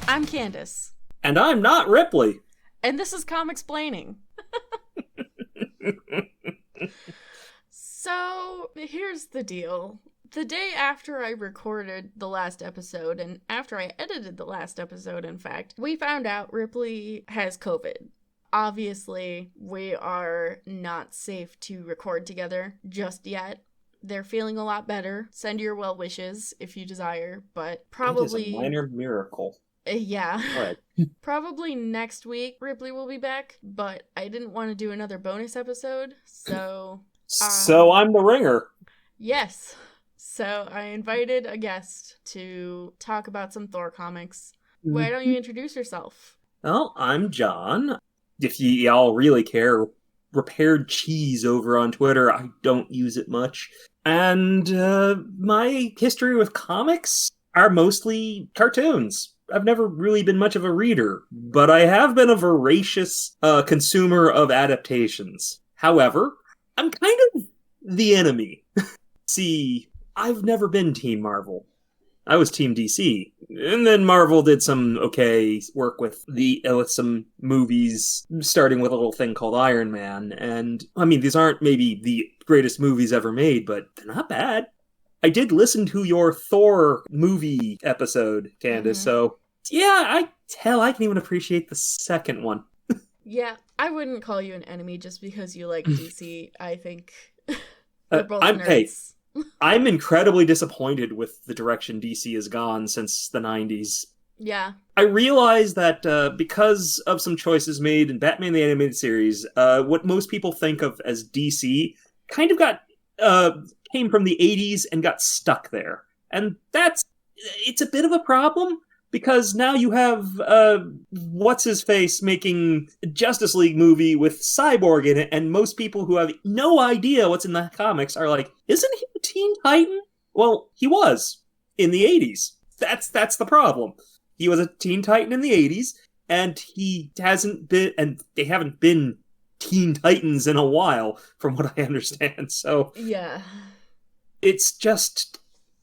I'm Candace. And I'm not Ripley. And this is Comicsplaining. So, here's the deal. The day after I recorded the last episode, and after I edited the last episode, in fact, we found out Ripley has COVID. Obviously, we are not safe to record together just yet. They're feeling a lot better. Send your well wishes if you desire, but probably... It is a minor miracle. Yeah. Right. Probably next week Ripley will be back, but I didn't want to do another bonus episode, so... So I'm the ringer. Yes. So I invited a guest to talk about some Thor comics. Why don't you introduce yourself? Well, I'm John. If y'all really care, Repaired Cheese over on Twitter. I don't use it much. And my history with comics are mostly cartoons. I've never really been much of a reader, but I have been a voracious consumer of adaptations. However, I'm kind of the enemy. See, I've never been Team Marvel. I was Team DC. And then Marvel did some okay work with some movies, starting with a little thing called Iron Man. And, I mean, these aren't maybe the greatest movies ever made, but they're not bad. I did listen to your Thor movie episode, Candace, so yeah, I can even appreciate the second one. Yeah, I wouldn't call you an enemy just because you like DC. I think we're both nerds. I'm incredibly disappointed with the direction DC has gone since the 90s. Yeah. I realize that because of some choices made in Batman the Animated Series, what most people think of as DC kind of came from the 80s and got stuck there. And it's a bit of a problem. Because now you have, What's-His-Face making a Justice League movie with Cyborg in it, and most people who have no idea what's in the comics are like, isn't he a Teen Titan? Well, he was in the 80s. That's the problem. He was a Teen Titan in the 80s, and they haven't been Teen Titans in a while, from what I understand, so... Yeah. It's just...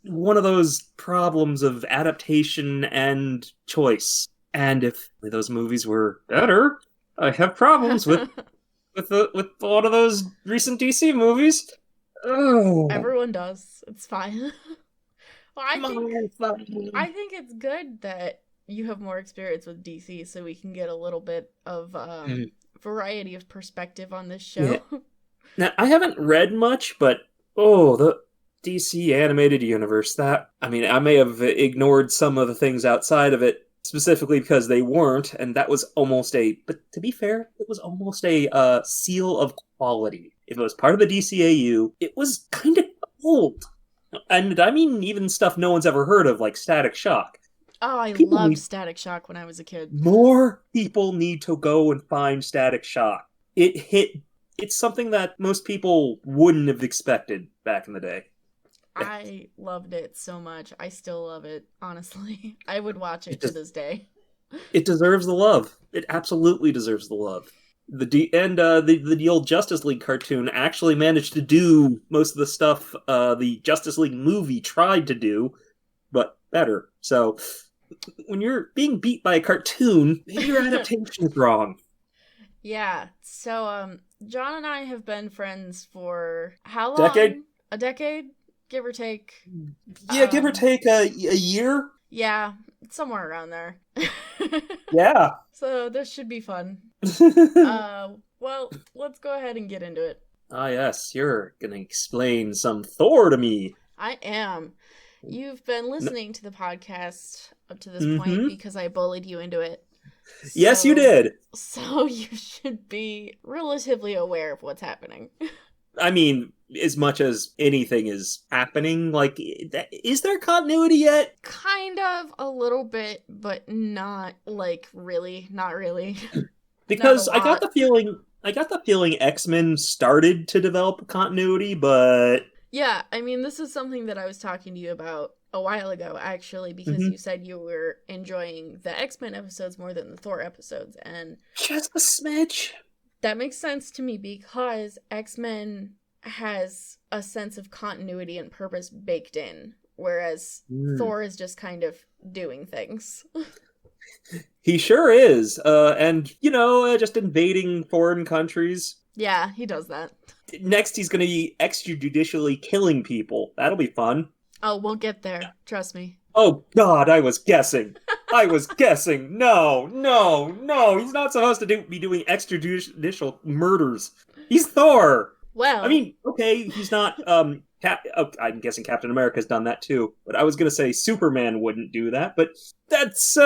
one of those problems of adaptation and choice. And if those movies were better, I have problems with a lot of those recent DC movies. Oh. Everyone does. It's fine. Well, I think it's good that you have more experience with DC, so we can get a little bit of variety of perspective on this show. Yeah. Now, I haven't read much, but the DC animated universe, I may have ignored some of the things outside of it, specifically because they weren't, and that was but to be fair, it was almost a seal of quality. If it was part of the DCAU, it was kind of old. And I mean even stuff no one's ever heard of, like Static Shock. Oh, I loved Static Shock when I was a kid. More people need to go and find Static Shock. It's something that most people wouldn't have expected back in the day. I loved it so much. I still love it, honestly. I would watch it to this day. It deserves the love. It absolutely deserves the love. The old Justice League cartoon actually managed to do most of the stuff the Justice League movie tried to do, but better. So, when you're being beat by a cartoon, maybe your adaptation is wrong. Yeah, so, John and I have been friends for how long? A decade? Give or take. Yeah, give or take a year. Yeah, somewhere around there. Yeah. So this should be fun. Well, let's go ahead and get into it. Ah, yes, you're gonna explain some Thor to me. I am. You've been listening to the podcast up to this point because I bullied you into it. Yes, you did. So you should be relatively aware of what's happening. I mean, as much as anything is happening, like, is there continuity yet? Kind of, a little bit, but not, like, really, not really. Because I got the feeling X-Men started to develop continuity, but... Yeah, I mean, this is something that I was talking to you about a while ago, actually, because you said you were enjoying the X-Men episodes more than the Thor episodes, and... Just a smidge. That makes sense to me because X-Men has a sense of continuity and purpose baked in, whereas Thor is just kind of doing things. He sure is. And, just invading foreign countries. Yeah, he does that. Next, he's going to be extrajudicially killing people. That'll be fun. Oh, we'll get there. Trust me. Oh, God, I was guessing. No, no, no. He's not supposed to be doing extrajudicial murders. He's Thor. Well, I mean, okay, he's not. I'm guessing Captain America's done that too. But I was going to say Superman wouldn't do that. But that's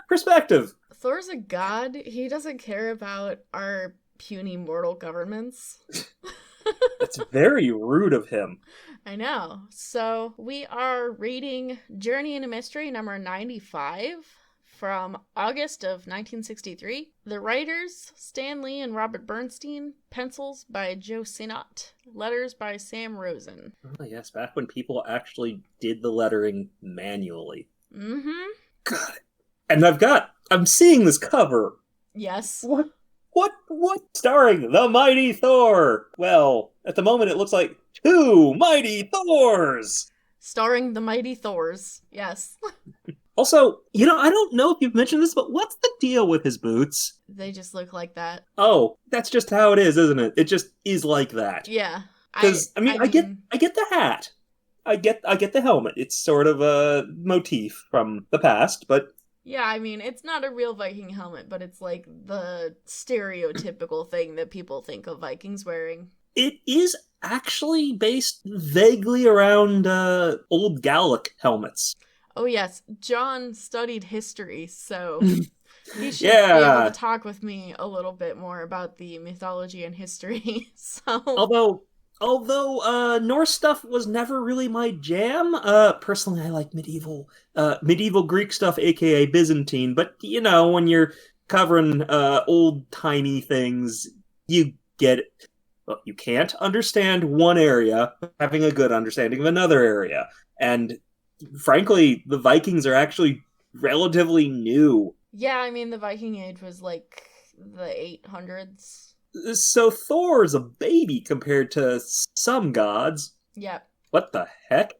perspective. Thor's a god. He doesn't care about our puny mortal governments. That's very rude of him. I know. So we are reading Journey into Mystery number 95 from August of 1963. The writers, Stan Lee and Robert Bernstein. Pencils by Joe Sinnott. Letters by Sam Rosen. Oh, yes, back when people actually did the lettering manually. Mm-hmm. God. And I'm seeing this cover. Yes. What? Starring the Mighty Thor. Well, at the moment it looks like 2 Mighty Thors. Starring the Mighty Thors. Yes. Also, I don't know if you've mentioned this, but what's the deal with his boots? They just look like that. Oh, that's just how it is, isn't it? It just is like that. Yeah. Because I get the hat. I get the helmet. It's sort of a motif from the past, but yeah, I mean, it's not a real Viking helmet, but it's like the stereotypical thing that people think of Vikings wearing. It is actually based vaguely around old Gallic helmets. Oh yes, John studied history, so he should be able to talk with me a little bit more about the mythology and history. So Although Norse stuff was never really my jam. Personally, I like medieval Greek stuff, aka Byzantine. But when you're covering old-timey things, you get it. Well, you can't understand one area having a good understanding of another area. And frankly, the Vikings are actually relatively new. Yeah, I mean, the Viking Age was like the 800s. So Thor's a baby compared to some gods. Yep. What the heck?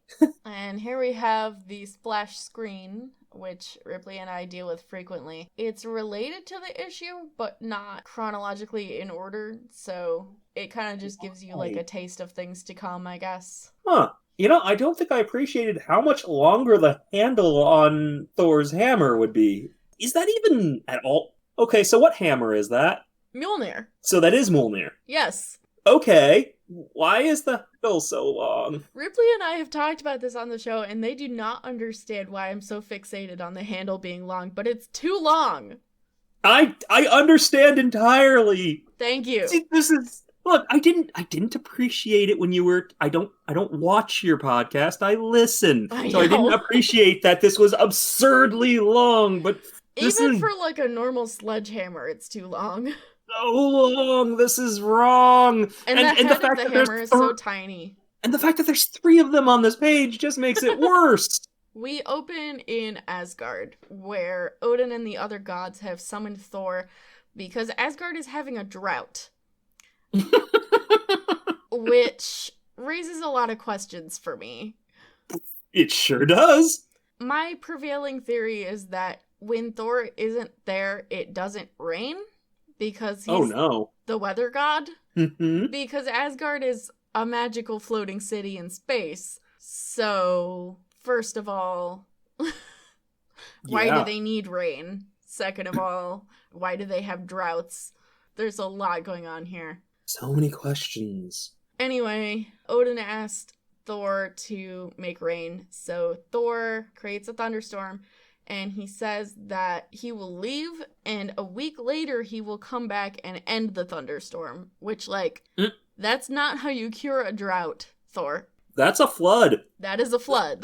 And here we have the splash screen, which Ripley and I deal with frequently. It's related to the issue, but not chronologically in order, so it kind of just gives you like a taste of things to come, I guess. Huh. I don't think I appreciated how much longer the handle on Thor's hammer would be. Is that even at all? Okay, so what hammer is that? Mjolnir. So that is Mjolnir. Yes. Okay. Why is the handle so long? Ripley and I have talked about this on the show, and they do not understand why I'm so fixated on the handle being long, but it's too long. I understand entirely. Thank you. See, look, I didn't appreciate it when you were. I don't watch your podcast. I listen. I didn't appreciate that this was absurdly long, but even for like a normal sledgehammer, it's too long. So long. This is wrong. And the fact that the hammer is so tiny. And the fact that there's 3 of them on this page just makes it worse. We open in Asgard, where Odin and the other gods have summoned Thor because Asgard is having a drought. Which raises a lot of questions for me. It sure does. My prevailing theory is that when Thor isn't there, it doesn't rain. Because he's the weather god. Mm-hmm. Because Asgard is a magical floating city in space. So, first of all, why do they need rain? Second of all, why do they have droughts? There's a lot going on here. So many questions. Anyway, Odin asked Thor to make rain. So Thor creates a thunderstorm. And he says that he will leave, and a week later he will come back and end the thunderstorm. Which, that's not how you cure a drought, Thor. That's a flood. That is a flood.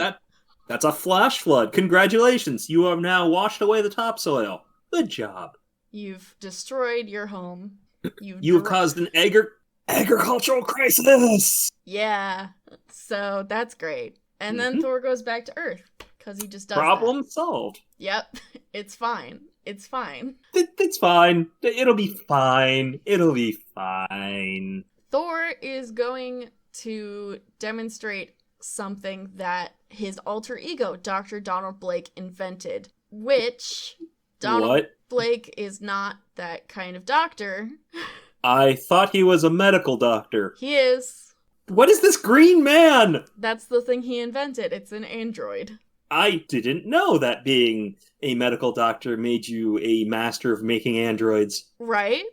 That's a flash flood. Congratulations. You have now washed away the topsoil. Good job. You've destroyed your home. You've caused an agricultural crisis. Yeah. So that's great. And then Thor goes back to Earth. Because he just does Problem solved. Yep. It's fine. It's fine. It's fine. It'll be fine. It'll be fine. Thor is going to demonstrate something that his alter ego, Dr. Donald Blake, invented. Which Donald What? Blake is not that kind of doctor. I thought he was a medical doctor. He is. What is this green man? That's the thing he invented. It's an android. I didn't know that being a medical doctor made you a master of making androids. Right?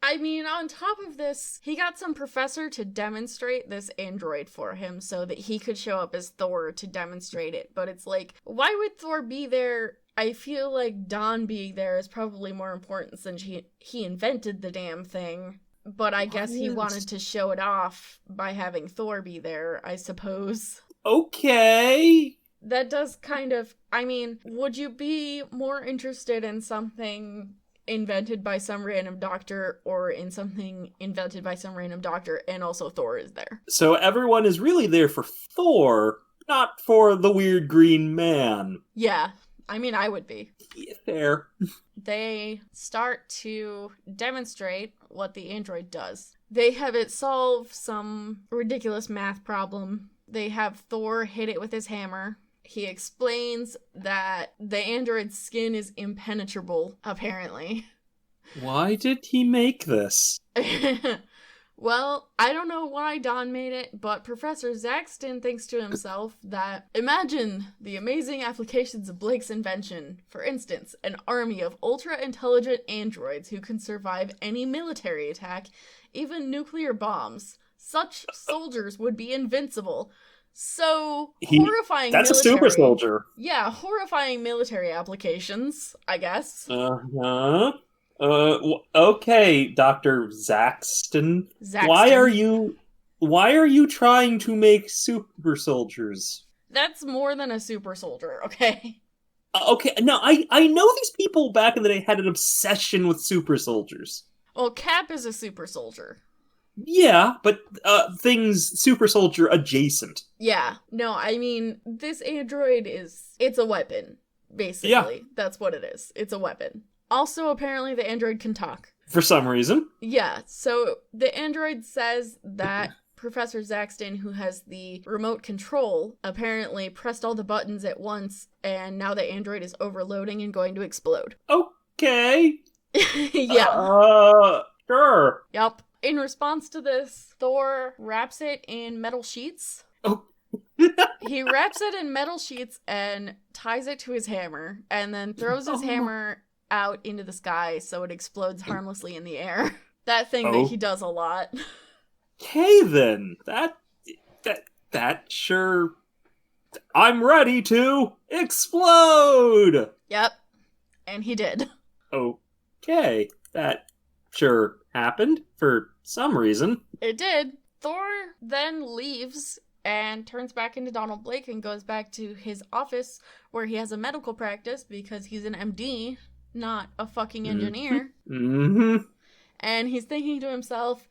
I mean, on top of this, he got some professor to demonstrate this android for him so that he could show up as Thor to demonstrate it. But it's like, why would Thor be there? I feel like Don being there is probably more important since he invented the damn thing. But I guess he wanted to show it off by having Thor be there, I suppose. Okay. That does kind of... I mean, would you be more interested in something invented by some random doctor or in something invented by some random doctor and also Thor is there? So everyone is really there for Thor, not for the weird green man. Yeah. I mean, I would be. Yeah, fair. They start to demonstrate what the android does. They have it solve some ridiculous math problem. They have Thor hit it with his hammer. He explains that the android's skin is impenetrable, apparently. Why did he make this? Well, I don't know why Don made it, but Professor Zaxton thinks to himself that, imagine the amazing applications of Blake's invention. For instance, an army of ultra-intelligent androids who can survive any military attack, even nuclear bombs. Such soldiers would be invincible. So, horrifying That's military... a super soldier. Yeah, horrifying military applications, I guess. Uh-huh. Okay, Dr. Zaxton. Why are you trying to make super soldiers? That's more than a super soldier, okay? Okay, no, I know these people back in the day had an obsession with super soldiers. Well, Cap is a super soldier. Yeah, but things super soldier adjacent. Yeah. No, I mean, this android it's a weapon, basically. Yeah. That's what it is. It's a weapon. Also, apparently, the android can talk. For some reason. Yeah, so the android says that Professor Zaxton, who has the remote control, apparently pressed all the buttons at once, and now the android is overloading and going to explode. Okay. Yeah. Sure. Yup. In response to this, Thor wraps it in metal sheets. Oh. He wraps it in metal sheets and ties it to his hammer, and then throws his hammer out into the sky so it explodes harmlessly in the air. That thing that he does a lot. Okay, then. That sure... I'm ready to explode! Yep. And he did. Okay. That sure happened for some reason. It did. Thor then leaves and turns back into Donald Blake and goes back to his office where he has a medical practice because he's an MD, not a fucking engineer. Mm-hmm. And he's thinking to himself,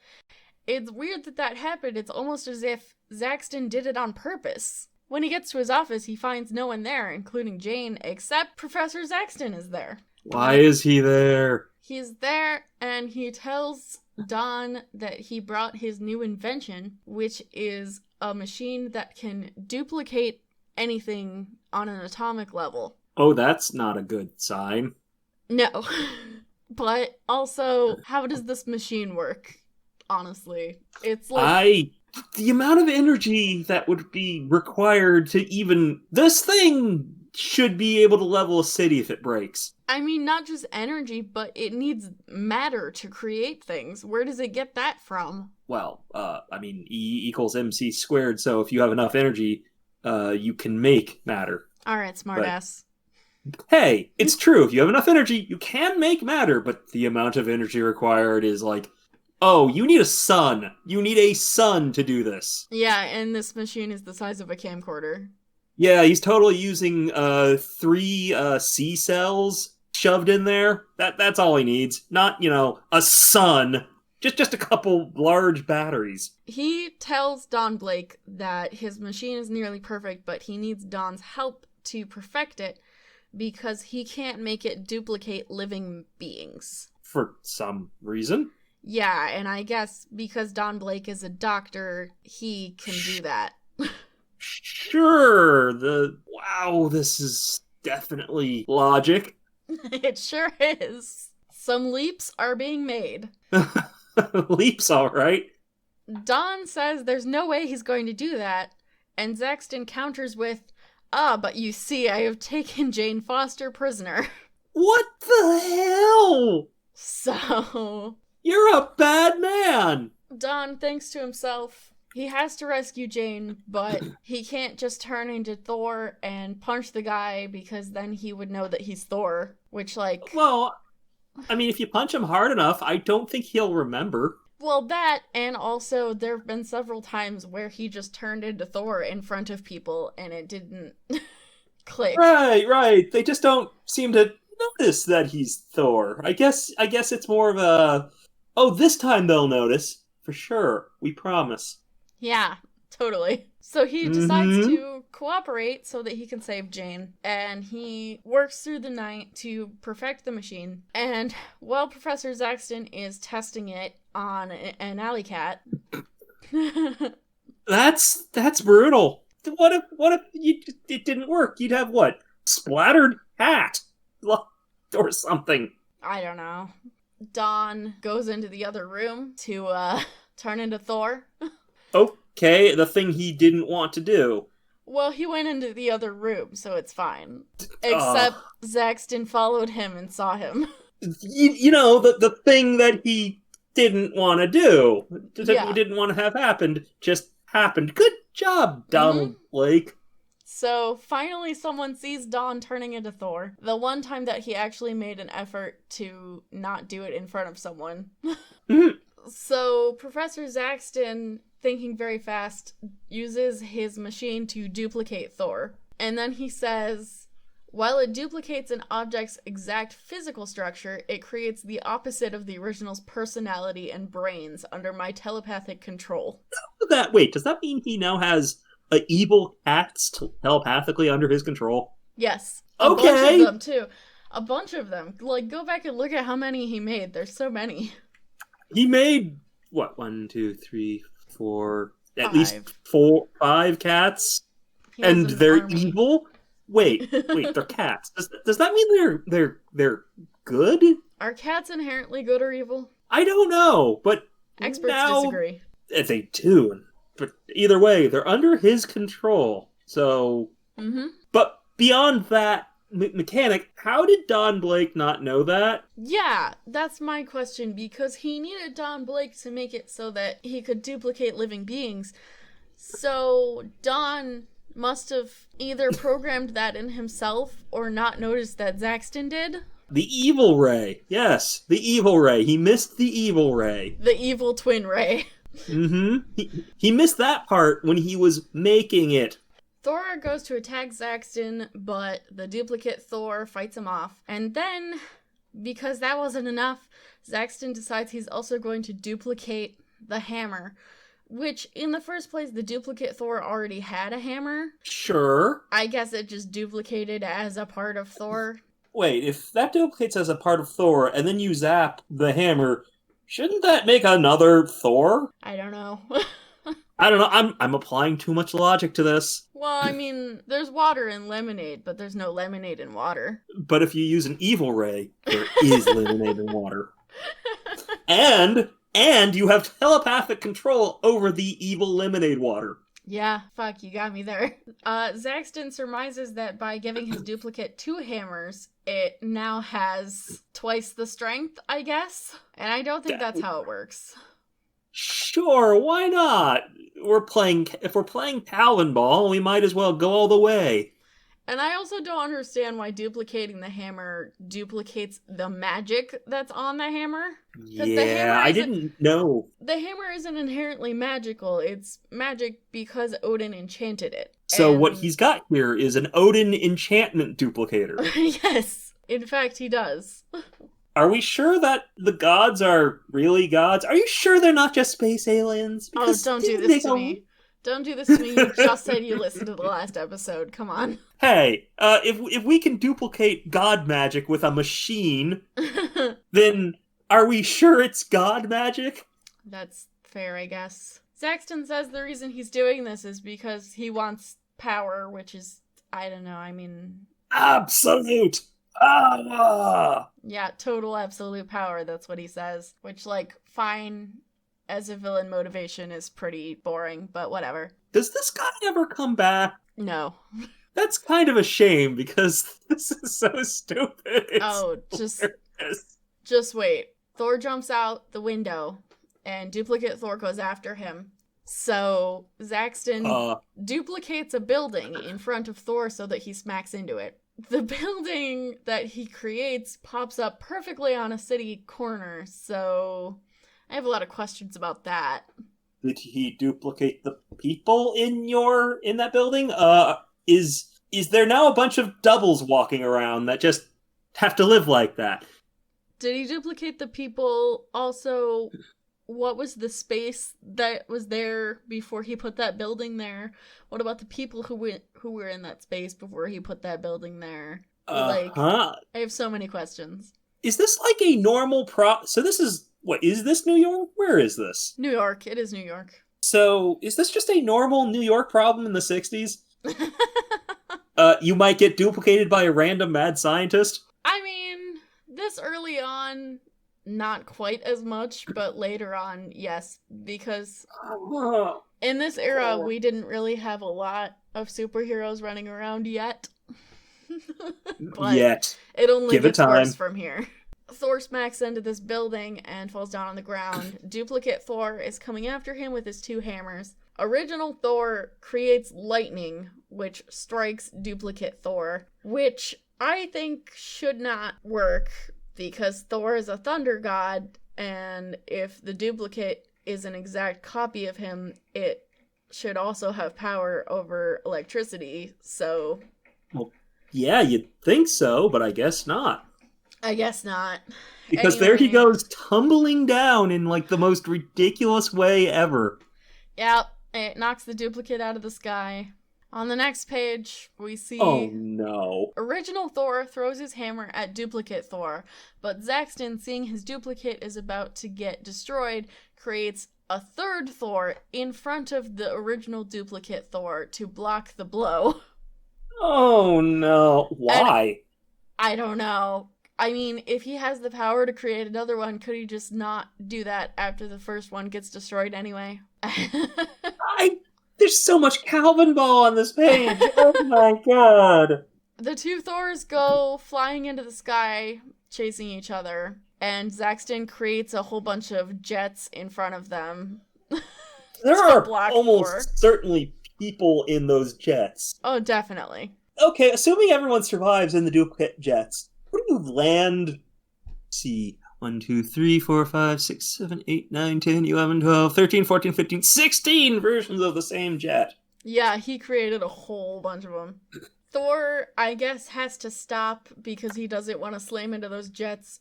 it's weird that happened. It's almost as if Zaxton did it on purpose. When he gets to his office, he finds no one there, including Jane, except Professor Zaxton is there. Why is he there? He's there, and he tells Don that he brought his new invention, which is a machine that can duplicate anything on an atomic level. Oh, that's not a good sign. No. But also, how does this machine work? Honestly. It's like... The amount of energy that would be required to even... This thing should be able to level a city if it breaks. I mean, not just energy, but it needs matter to create things. Where does it get that from? Well, E equals MC squared, so if you have enough energy, you can make matter. Alright, smartass. Hey, it's true. If you have enough energy, you can make matter, but the amount of energy required is like, oh, you need a sun. You need a sun to do this. Yeah, and this machine is the size of a camcorder. Yeah, he's totally using 3 C cells shoved in there. That's all he needs. Not, a sun. Just a couple large batteries. He tells Don Blake that his machine is nearly perfect, but he needs Don's help to perfect it because he can't make it duplicate living beings. For some reason. Yeah, and I guess because Don Blake is a doctor, he can do that. Sure. Wow, this is definitely logic. It sure is. Some leaps are being made. Leaps, all right. Don says there's no way he's going to do that, and Zaxton counters with, but you see, I have taken Jane Foster prisoner. What the hell? So... You're a bad man! Don thinks to himself, he has to rescue Jane, but he can't just turn into Thor and punch the guy because then he would know that he's Thor, which, like... Well, I mean, if you punch him hard enough, I don't think he'll remember. Well, that, and also there have been several times where he just turned into Thor in front of people and it didn't click. Right. They just don't seem to notice that he's Thor. I guess it's more of a, oh, this time they'll notice. For sure. We promise. Yeah, totally. So he decides to cooperate so that he can save Jane, and he works through the night to perfect the machine. And while Professor Zaxton is testing it on an alley cat... That's brutal. What if it didn't work? You'd have what? Splattered hat or something. I don't know. Don goes into the other room to turn into Thor. Okay, the thing he didn't want to do. Well, he went into the other room, so it's fine. Except Zaxton followed him and saw him. You know, the thing that he didn't want to do, that he didn't want to have happened, just happened. Good job, Donald Blake. So, finally someone sees Don turning into Thor. The one time that he actually made an effort to not do it in front of someone. So, Professor Zaxton, thinking very fast, uses his machine to duplicate Thor. And then he says, while it duplicates an object's exact physical structure, it creates the opposite of the original's personality and brains under my telepathic control. Wait, does that mean he now has evil cats telepathically under his control? Yes. Okay. A bunch of them, too. A bunch of them. Like, go back and look at how many he made. There's so many. He made, what, 1, 2, 3, 4, at 5. least 5 cats? And they're evil? Wait, they're cats. Does that mean they're good? Are cats inherently good or evil? I don't know, but experts disagree. They do, but either way, they're under his control. So, But beyond that mechanic, how did Don Blake not know that? Yeah, that's my question, because he needed Don Blake to make it so that he could duplicate living beings. So Don must have either programmed that in himself or not noticed that Zaxton did. The evil ray. Yes, the evil ray. He missed the evil ray. The evil twin ray. He missed that part when he was making it. Thor goes to attack Zaxton, but the duplicate Thor fights him off. And then, because that wasn't enough, Zaxton decides he's also going to duplicate the hammer. Which, in the first place, the duplicate Thor already had a hammer. Sure. I guess it just duplicated as a part of Thor. Wait, if that duplicates as a part of Thor, and then you zap the hammer, shouldn't that make another Thor? I don't know. I don't know, I'm applying too much logic to this. Well, I mean, there's water in lemonade, but there's no lemonade in water. But if you use an evil ray, there is lemonade in water. And you have telepathic control over the evil lemonade water. Yeah, fuck, you got me there. Zaxton surmises that by giving his duplicate 2 hammers, it now has twice the strength, I guess. And I don't think that's how it works. Sure, why not? If we're playing Talon Ball, we might as well go all the way. And I also don't understand why duplicating the hammer duplicates the magic that's on the hammer. Yeah, I didn't know. The hammer isn't inherently magical. It's magic because Odin enchanted it. So what he's got here is an Odin enchantment duplicator. Yes, in fact he does. Are we sure that the gods are really gods? Are you sure they're not just space aliens? Because don't do this to me. Don't do this to me. You just said you listened to the last episode. Come on. Hey, if we can duplicate god magic with a machine, then are we sure it's god magic? That's fair, I guess. Zaxton says the reason he's doing this is because he wants power, which is, I don't know, I mean, Absolute power! Yeah, total absolute power, that's what he says. Which, like, fine, as a villain motivation is pretty boring, but whatever. Does this guy ever come back? No. That's kind of a shame, because this is so stupid. Just wait. Thor jumps out the window, and duplicate Thor goes after him. So, Zaxton duplicates a building in front of Thor so that he smacks into it. The building that he creates pops up perfectly on a city corner, so I have a lot of questions about that. Did he duplicate the people in that building? Is there now a bunch of doubles walking around that just have to live like that? Did he duplicate the people also? What was the space that was there before he put that building there? What about the people who were in that space before he put that building there? I have so many questions. Is this like a normal So this is, is this New York? Where is this? New York. It is New York. So is this just a normal New York problem in the 60s? You might get duplicated by a random mad scientist? I mean, this early on, not quite as much, but later on, yes, because in this era, we didn't really have a lot of superheroes running around yet. But it only gets worse from here. Thor smacks into this building and falls down on the ground. Duplicate Thor is coming after him with his two hammers. Original Thor creates lightning, which strikes duplicate Thor, which I think should not work because Thor is a thunder god, and if the duplicate is an exact copy of him, it should also have power over electricity, so... Well, yeah, you'd think so, but I guess not. I guess not. Because anyway, there he goes tumbling down in, like, the most ridiculous way ever. Yep, it knocks the duplicate out of the sky. On the next page, we see... Oh, no. Original Thor throws his hammer at duplicate Thor, but Zaxton, seeing his duplicate is about to get destroyed, creates a third Thor in front of the original duplicate Thor to block the blow. Oh, no. Why? And I don't know. I mean, if he has the power to create another one, could he just not do that after the first one gets destroyed anyway? There's so much Calvin Ball on this page. Oh my god. The two Thors go flying into the sky, chasing each other, and Zaxton creates a whole bunch of jets in front of them. There are almost certainly people in those jets. Oh, definitely. Okay, assuming everyone survives in the duplicate jets, what do you land? Let's see. 1, 2, 3, 4, 5, 6, 7, 8, 9, 10, 11, 12, 13, 14, 15, 16 versions of the same jet. Yeah, he created a whole bunch of them. Thor, I guess, has to stop because he doesn't want to slam into those jets.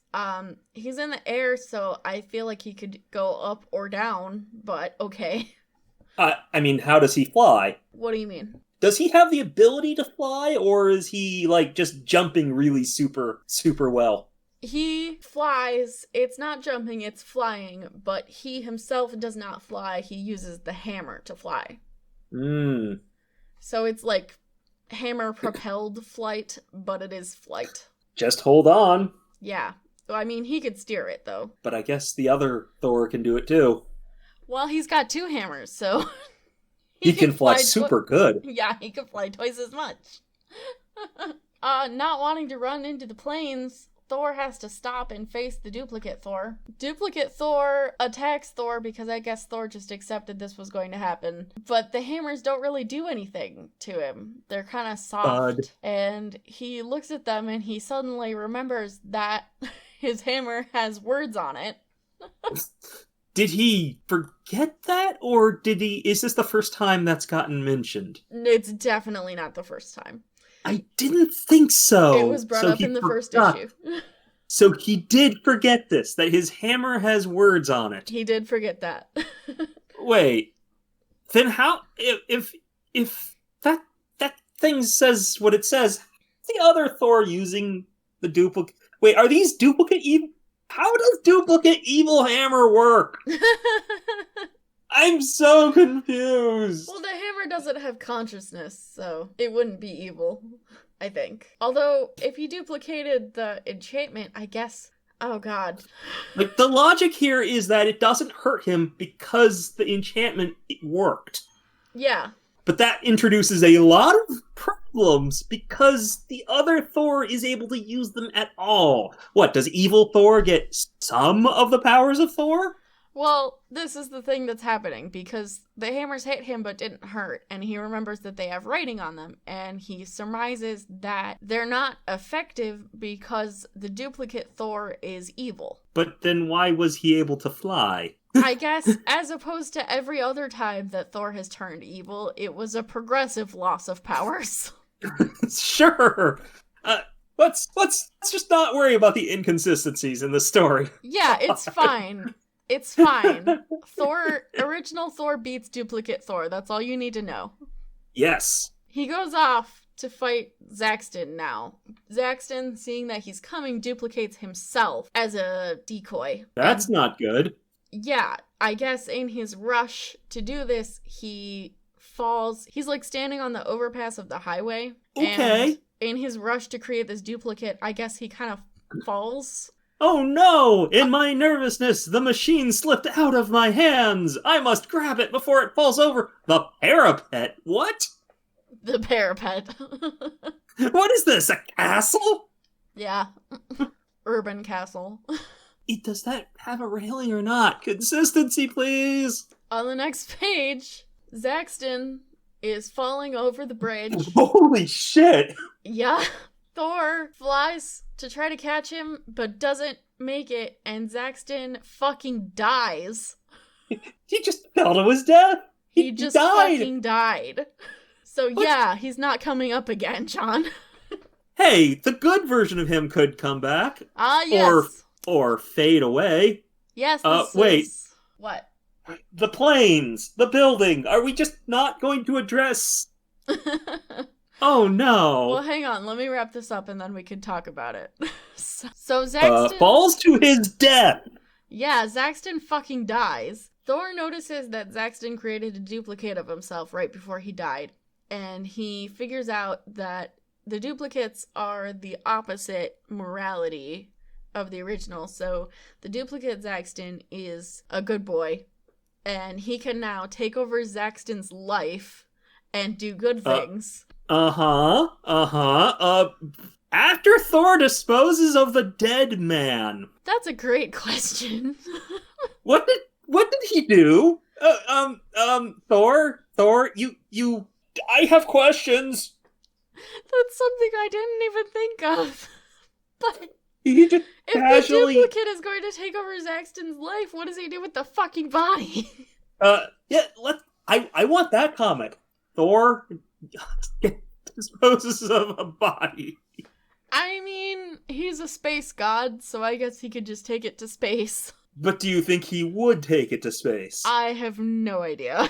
He's in the air, so I feel like he could go up or down, but okay. I mean, how does he fly? What do you mean? Does he have the ability to fly, or is he, like, just jumping really super, super well? He flies. It's not jumping, it's flying, but he himself does not fly. He uses the hammer to fly. So it's like hammer-propelled flight, but it is flight. Just hold on. Yeah. I mean, he could steer it, though. But I guess the other Thor can do it, too. Well, he's got two hammers, so... he can fly super good. Yeah, he can fly twice as much. Not wanting to run into the planes, Thor has to stop and face the duplicate Thor. Duplicate Thor attacks Thor because I guess Thor just accepted this was going to happen. But the hammers don't really do anything to him. They're kind of soft. And he looks at them and he suddenly remembers that his hammer has words on it. Did he forget that? Or is this the first time that's gotten mentioned? It's definitely not the first time. I didn't think so. It was brought up in the first issue. So he did forget this, that his hammer has words on it. He did forget that. Wait. Then how, if that thing says what it says, the other Thor using the duplicate... Wait, are these duplicate evil... How does duplicate evil hammer work? I'm so confused. Well, the hammer doesn't have consciousness, so it wouldn't be evil. I think. Although, if he duplicated the enchantment, I guess... Oh, God. Like, the logic here is that it doesn't hurt him because the enchantment worked. Yeah. But that introduces a lot of problems because the other Thor is able to use them at all. What, does evil Thor get some of the powers of Thor? Well, this is the thing that's happening, because the hammers hit him but didn't hurt, and he remembers that they have writing on them, and he surmises that they're not effective because the duplicate Thor is evil. But then why was he able to fly? I guess, as opposed to every other time that Thor has turned evil, it was a progressive loss of powers. Sure. Let's just not worry about the inconsistencies in the story. Yeah, it's fine. It's fine. Original Thor beats duplicate Thor. That's all you need to know. Yes. He goes off to fight Zaxton now. Zaxton, seeing that he's coming, duplicates himself as a decoy. That's not good. Yeah, I guess in his rush to do this, he falls. He's like standing on the overpass of the highway. Okay. And in his rush to create this duplicate, I guess he kind of falls. Oh no! In my nervousness, the machine slipped out of my hands! I must grab it before it falls over the parapet! What? The parapet. What is this, a castle? Yeah. Urban castle. Does that have a railing or not? Consistency, please! On the next page, Zaxton is falling over the bridge. Holy shit! Yeah. Thor flies to try to catch him, but doesn't make it, and Zaxton fucking dies. He just fell to his death. He just fucking died. So yeah, he's not coming up again, John. Hey, the good version of him could come back. Yes. Or fade away. Yes, wait. What? The planes, the building. Are we just not going to address... Oh no. Well, hang on. Let me wrap this up and then we can talk about it. So Zaxton... falls to his death. Yeah, Zaxton fucking dies. Thor notices that Zaxton created a duplicate of himself right before he died. And he figures out that the duplicates are the opposite morality of the original. So the duplicate Zaxton is a good boy. And he can now take over Zaxton's life and do good things. After Thor disposes of the dead man. That's a great question. What did he do? Thor, I have questions. That's something I didn't even think of. But he just if the duplicate is going to take over Zaxton's life, what does he do with the fucking body? I want that comic. Thor disposes of a body. I mean, he's a space god, so I guess he could just take it to space. But do you think he would take it to space? I have no idea.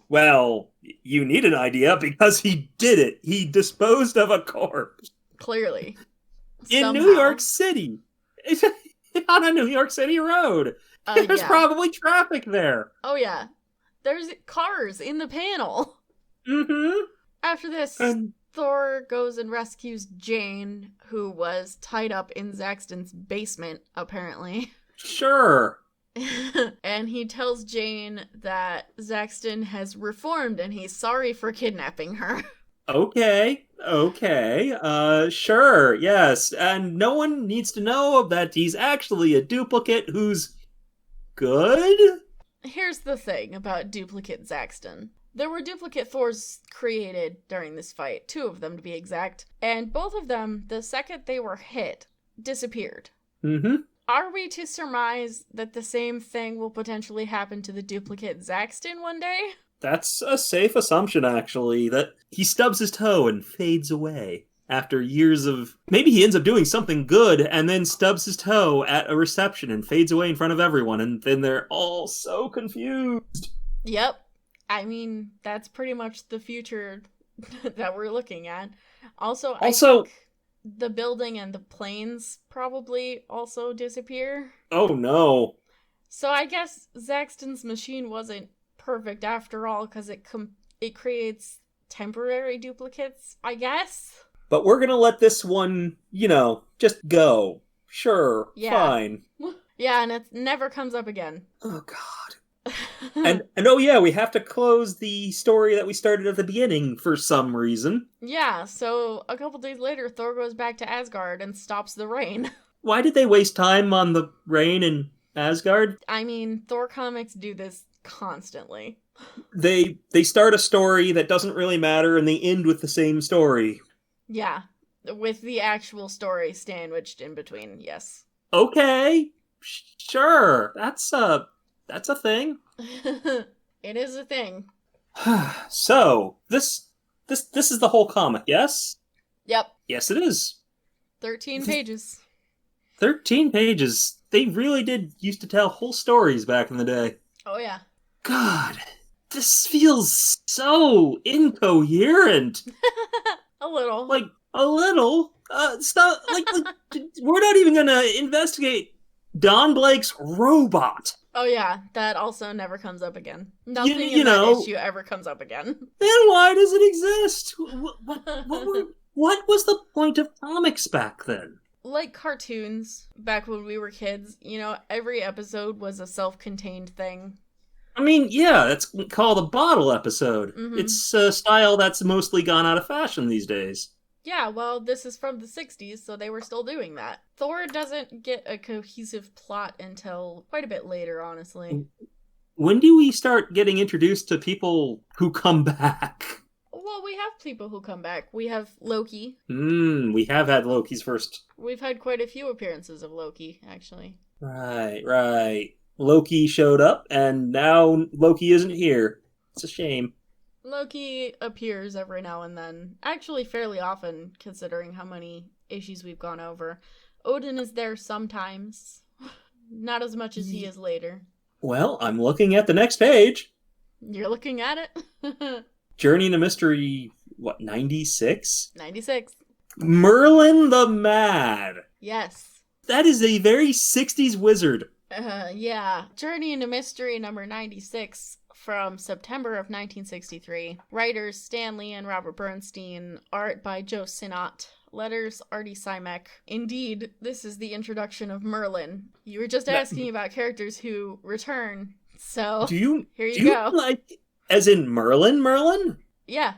Well, you need an idea because he did it. He disposed of a corpse. Clearly. In New York City. On a New York City road. There's probably traffic there. Oh, yeah. There's cars in the panel. Mm-hmm. After this, Thor goes and rescues Jane, who was tied up in Zaxton's basement, apparently. Sure. And he tells Jane that Zaxton has reformed and he's sorry for kidnapping her. Okay. Sure, yes. And no one needs to know that he's actually a duplicate who's good? Here's the thing about duplicate Zaxton. There were duplicate Thors created during this fight, 2 of them to be exact, and both of them, the second they were hit, disappeared. Mm-hmm. Are we to surmise that the same thing will potentially happen to the duplicate Zaxton one day? That's a safe assumption, actually, that he stubs his toe and fades away. After years of... Maybe he ends up doing something good and then stubs his toe at a reception and fades away in front of everyone, and then they're all so confused. Yep. I mean, that's pretty much the future that we're looking at. Also, I think the building and the planes probably also disappear. Oh, no. So I guess Zaxton's machine wasn't perfect after all, because it creates temporary duplicates, I guess? but we're gonna let this one, just go. Sure, fine. Yeah, and it never comes up again. Oh, God. and oh yeah, we have to close the story that we started at the beginning for some reason. Yeah, so a couple days later, Thor goes back to Asgard and stops the rain. Why did they waste time on the rain in Asgard? I mean, Thor comics do this constantly. They start a story that doesn't really matter, and they end with the same story. Yeah, with the actual story sandwiched in between, yes. Okay, sure, that's a thing. It is a thing. So, this is the whole comic, yes? Yep. Yes, it is. 13 pages. 13 pages. They really did used to tell whole stories back in the day. Oh, yeah. God, this feels so incoherent. A little. Like, a little? Stop, we're not even gonna investigate Don Blake's robot. Oh, yeah, that also never comes up again. Nothing you in know, that issue ever comes up again. Then why does it exist? What was the point of comics back then? Like cartoons, back when we were kids, every episode was a self-contained thing. I mean, yeah, that's called a bottle episode. Mm-hmm. It's a style that's mostly gone out of fashion these days. Yeah, well, this is from the 60s, so they were still doing that. Thor doesn't get a cohesive plot until quite a bit later, honestly. When do we start getting introduced to people who come back? Well, we have people who come back. We have Loki. We have had Loki's first. We've had quite a few appearances of Loki, actually. Right. Loki showed up, and now Loki isn't here. It's a shame. Loki appears every now and then. Actually, fairly often, considering how many issues we've gone over. Odin is there sometimes. Not as much as he is later. Well, I'm looking at the next page. You're looking at it? Journey into Mystery, 96? 96. Merlin the Mad. Yes. That is a very 60s wizard. Yeah. Journey into Mystery number 96 from September of 1963. Writers Stan Lee and Robert Bernstein. Art by Joe Sinnott. Letters Artie Simek. Indeed, this is the introduction of Merlin. You were just asking about characters who return, so here you go. Like, as in Merlin? Yeah.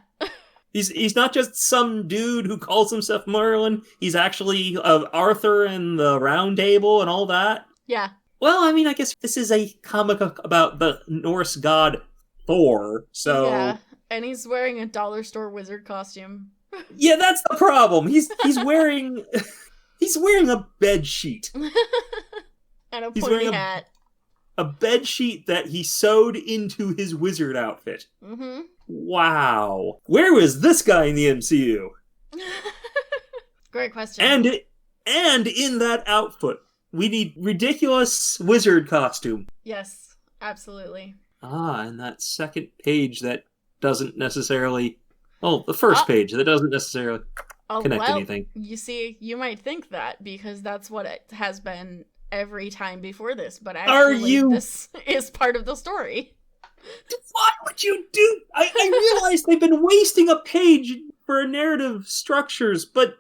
He's not just some dude who calls himself Merlin. He's actually Arthur and the Round Table and all that. Yeah. Well, I mean, I guess this is a comic about the Norse god Thor, so... Yeah, and he's wearing a dollar store wizard costume. Yeah, that's the problem. He's wearing... he's wearing a bed sheet. And a pointy hat. A bed sheet that he sewed into his wizard outfit. Mm-hmm. Wow. Where was this guy in the MCU? Great question. And in that outfit, we need ridiculous wizard costume. Yes, absolutely. And that second page that doesn't necessarily... Oh, the first page that doesn't necessarily connect anything. You see, you might think that because that's what it has been every time before this, but actually this is part of the story. Why would you do... I realize they've been wasting a page for narrative structures, but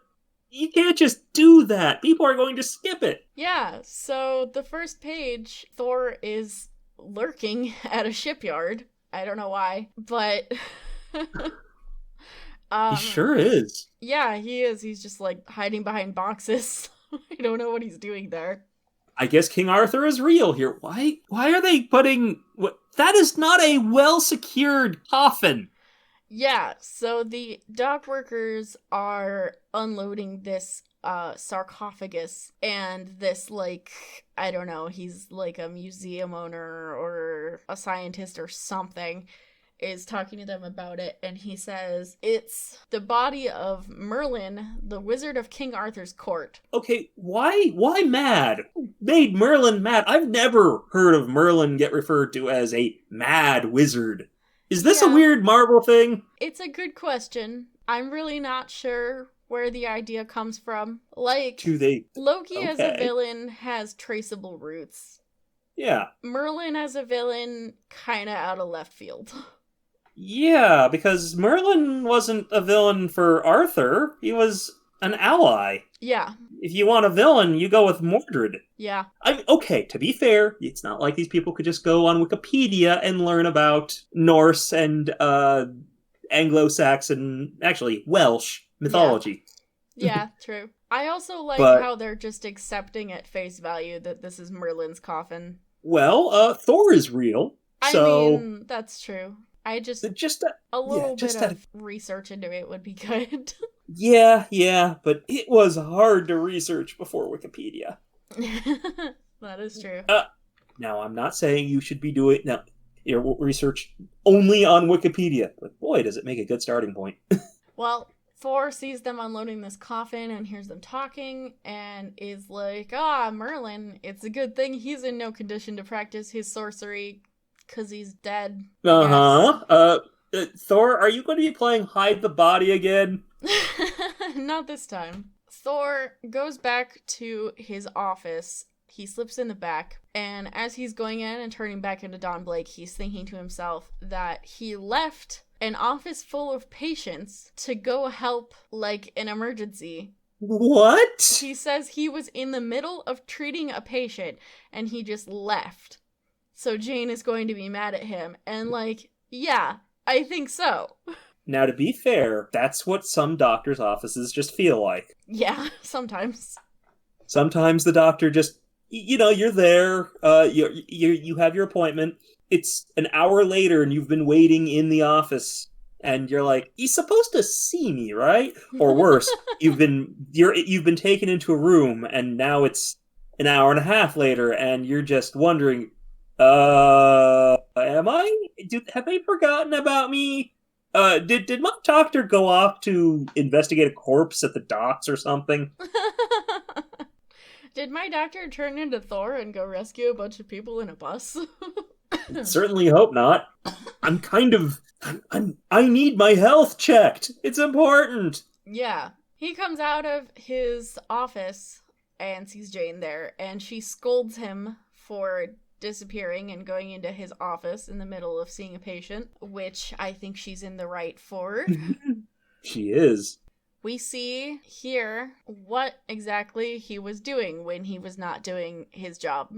you can't just do that. People are going to skip it. Yeah, so the first page, Thor is lurking at a shipyard. I don't know why, but... he sure is. Yeah, he is. He's just, hiding behind boxes. I don't know what he's doing there. I guess King Arthur is real here. Why are they putting... That is not a well-secured coffin. Yeah, so the dock workers are unloading this sarcophagus, and this, I don't know, he's a museum owner or a scientist or something, is talking to them about it, and he says it's the body of Merlin, the wizard of King Arthur's court. Okay, why mad? Who made Merlin mad? I've never heard of Merlin get referred to as a mad wizard. Is this a weird Marvel thing? It's a good question. I'm really not sure where the idea comes from. Loki as a villain has traceable roots. Yeah. Merlin as a villain, kinda out of left field. Yeah, because Merlin wasn't a villain for Arthur. He was an ally. Yeah. If you want a villain, you go with Mordred. Yeah. Okay, to be fair, it's not like these people could just go on Wikipedia and learn about Norse and Anglo-Saxon, actually, Welsh mythology. Yeah, true. I also like But- how they're just accepting at face value that this is Merlin's coffin. Well, Thor is real, so... I mean, that's true. A little bit of research into it would be good. Yeah, but it was hard to research before Wikipedia. That is true. Now, I'm not saying you should be doing your research only on Wikipedia, but boy, does it make a good starting point. Well, Thor sees them unloading this coffin and hears them talking and is like, Merlin, it's a good thing he's in no condition to practice his sorcery because he's dead. Uh-huh. Thor, are you going to be playing Hide the Body again? Not this time. Thor goes back to his office. He slips in the back, and as he's going in and turning back into Don Blake, he's thinking to himself that he left an office full of patients to go help, like, an emergency. What? He says he was in the middle of treating a patient, and he just left. So Jane is going to be mad at him, and, like, yeah, I think so. Now, to be fair, that's what some doctors' offices just feel like. Yeah, sometimes. Sometimes the doctor just, you're there, you have your appointment, it's an hour later and you've been waiting in the office, and you're like, he's supposed to see me, right? Or worse, you've been taken into a room, and now it's an hour and a half later, and you're just wondering, have they forgotten about me? Did my doctor go off to investigate a corpse at the docks or something? Did my doctor turn into Thor and go rescue a bunch of people in a bus? Certainly hope not. I need my health checked. It's important. Yeah. He comes out of his office and sees Jane there, and she scolds him for disappearing and going into his office in the middle of seeing a patient, which I think she's in the right for. She is. We see here what exactly he was doing when he was not doing his job.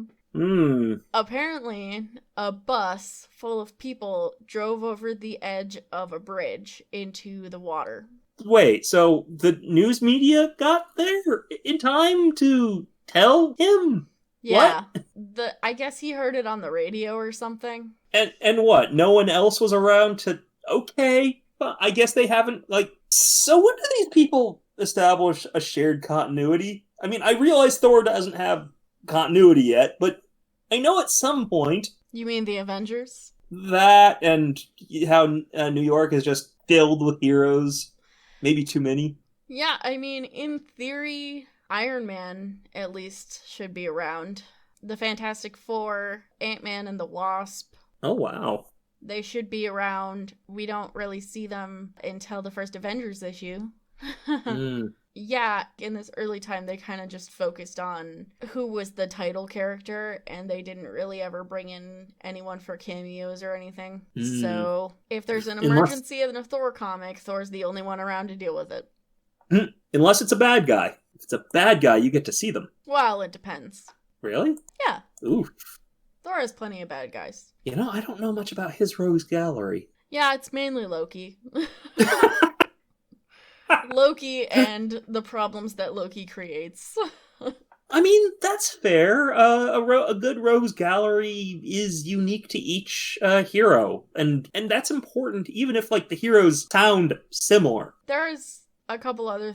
Apparently, a bus full of people drove over the edge of a bridge into the water. Wait, so the news media got there in time to tell him? Yeah. What? I guess he heard it on the radio or something. And what? No one else was around to... Okay, but I guess they haven't, So when do these people establish a shared continuity? I mean, I realize Thor doesn't have continuity yet, but I know at some point... You mean the Avengers? That, and how New York is just filled with heroes. Maybe too many. Yeah, I mean, in theory, Iron Man, at least, should be around. The Fantastic Four, Ant-Man and the Wasp. Oh, wow. They should be around. We don't really see them until the first Avengers issue. Yeah, in this early time, they kind of just focused on who was the title character, and they didn't really ever bring in anyone for cameos or anything. So, if there's an emergency in a Thor comic, Thor's the only one around to deal with it. Unless it's a bad guy. If it's a bad guy, you get to see them. Well, it depends. Really? Yeah. Ooh. Thor has plenty of bad guys. I don't know much about his rogues gallery. Yeah, it's mainly Loki. Loki and the problems that Loki creates. I mean, that's fair. A good rogues gallery is unique to each hero, and that's important, even if the heroes sound similar. There's a couple other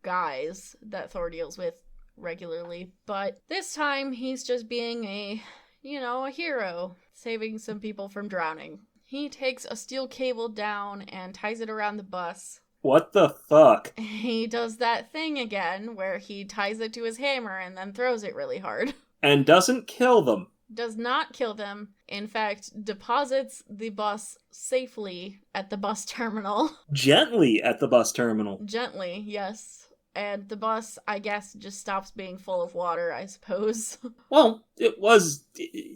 guys that Thor deals with regularly, but this time he's just being a hero, saving some people from drowning. He takes a steel cable down and ties it around the bus. What the fuck? He does that thing again where he ties it to his hammer and then throws it really hard. And doesn't kill them. Does not kill them. In fact, deposits the bus safely at the bus terminal. Gently at the bus terminal. Gently, yes. and the bus, I guess, just stops being full of water, I suppose. Well, it was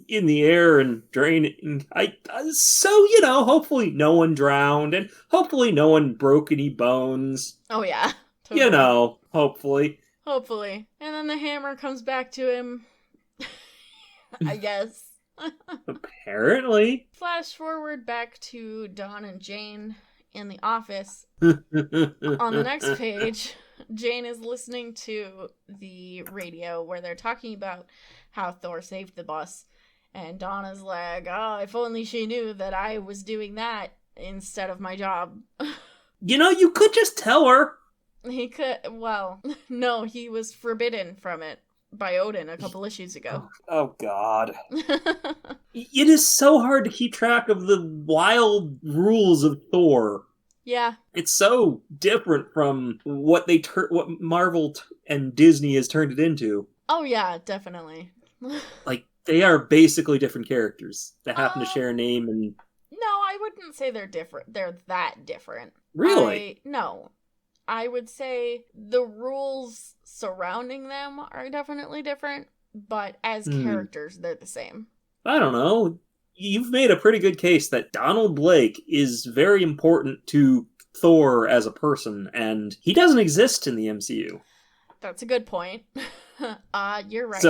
in the air and draining. So, hopefully no one drowned, and hopefully no one broke any bones. Oh, yeah. Totally. Hopefully. Hopefully. And then the hammer comes back to him. I guess. Apparently. Flash forward back to Dawn and Jane in the office. On the next page, Jane is listening to the radio where they're talking about how Thor saved the bus. And Dawn is like, oh, if only she knew that I was doing that instead of my job. You could just tell her. He could, well, no, he was forbidden from it by Odin a couple issues ago. Oh, God. It is so hard to keep track of the wild rules of Thor. Yeah. It's so different from what what Marvel and Disney has turned it into. Oh, yeah, definitely. Like, they are basically different characters that happen to share a name and... No, I wouldn't say they're different. They're that different. Really? No. I would say the rules surrounding them are definitely different, but as characters, they're the same. I don't know. You've made a pretty good case that Donald Blake is very important to Thor as a person, and he doesn't exist in the MCU. That's a good point. You're right.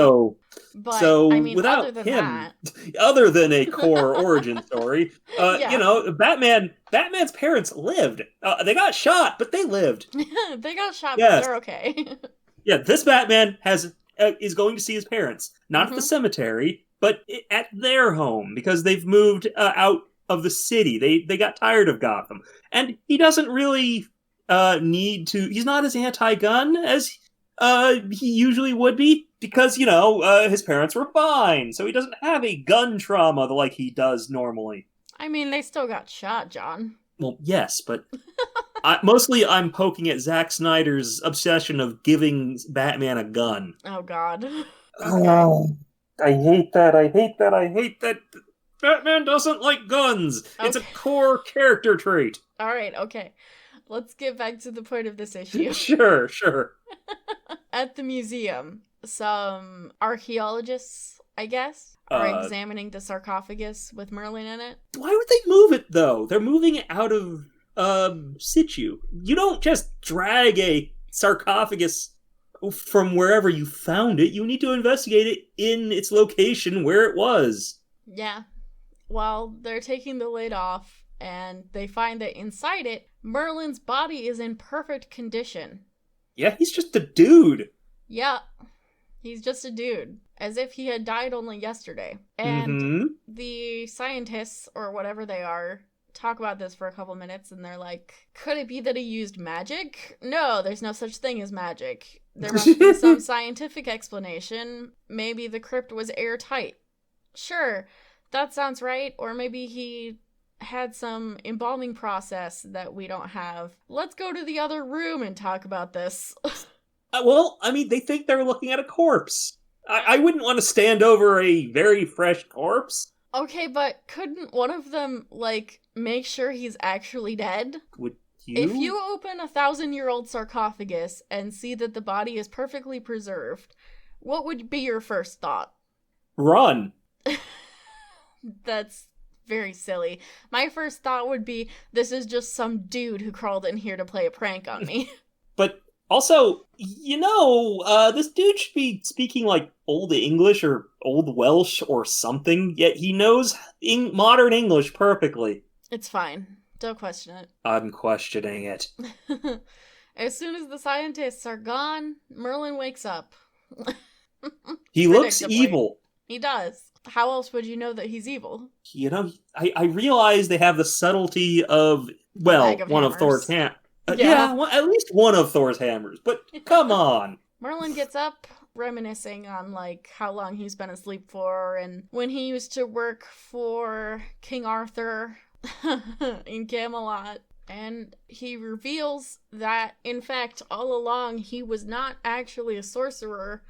But, I mean, without other than him, that... other than a core origin story, Batman's parents lived. They got shot, but they lived. They got shot, but they're okay. Yeah, this Batman is going to see his parents, not at the cemetery, but at their home, because they've moved out of the city. They got tired of Gotham. And he doesn't really need to... He's not as anti-gun as he usually would be, because, his parents were fine, so he doesn't have a gun trauma like he does normally. I mean, they still got shot, John. Well, yes, but mostly I'm poking at Zack Snyder's obsession of giving Batman a gun. Oh, God. Okay. Oh, I hate that. Batman doesn't like guns. Okay. It's a core character trait. All right, okay. Let's get back to the point of this issue. Sure. At the museum, some archaeologists, I guess, are examining the sarcophagus with Merlin in it. Why would they move it, though? They're moving it out of situ. You don't just drag a sarcophagus from wherever you found it. You need to investigate it in its location where it was. Yeah. Well, they're taking the lid off, and they find that inside it, Merlin's body is in perfect condition. Yeah, he's just a dude. Yeah, he's just a dude. As if he had died only yesterday. And the scientists, or whatever they are, talk about this for a couple minutes, and they're like, could it be that he used magic? No, there's no such thing as magic. There must be some scientific explanation. Maybe the crypt was airtight. Sure, that sounds right. Or maybe he had some embalming process that we don't have. Let's go to the other room and talk about this. Well, I mean, they think they're looking at a corpse. I wouldn't want to stand over a very fresh corpse. Okay, but couldn't one of them, make sure he's actually dead? Would you? If you open a 1,000-year-old sarcophagus and see that the body is perfectly preserved, what would be your first thought? Run. That's very silly. My first thought would be, this is just some dude who crawled in here to play a prank on me. But also, this dude should be speaking Old English or Old Welsh or something, yet he knows modern English perfectly. It's fine. Don't question it. I'm questioning it. As soon as the scientists are gone, Merlin wakes up. He looks evil. He does. How else would you know that he's evil? I realize they have the subtlety of, one hammers. of Thor's hammers. At least one of Thor's hammers, but come on. Merlin gets up, reminiscing on, how long he's been asleep for, and when he used to work for King Arthur in Camelot. And he reveals that, in fact, all along, he was not actually a sorcerer,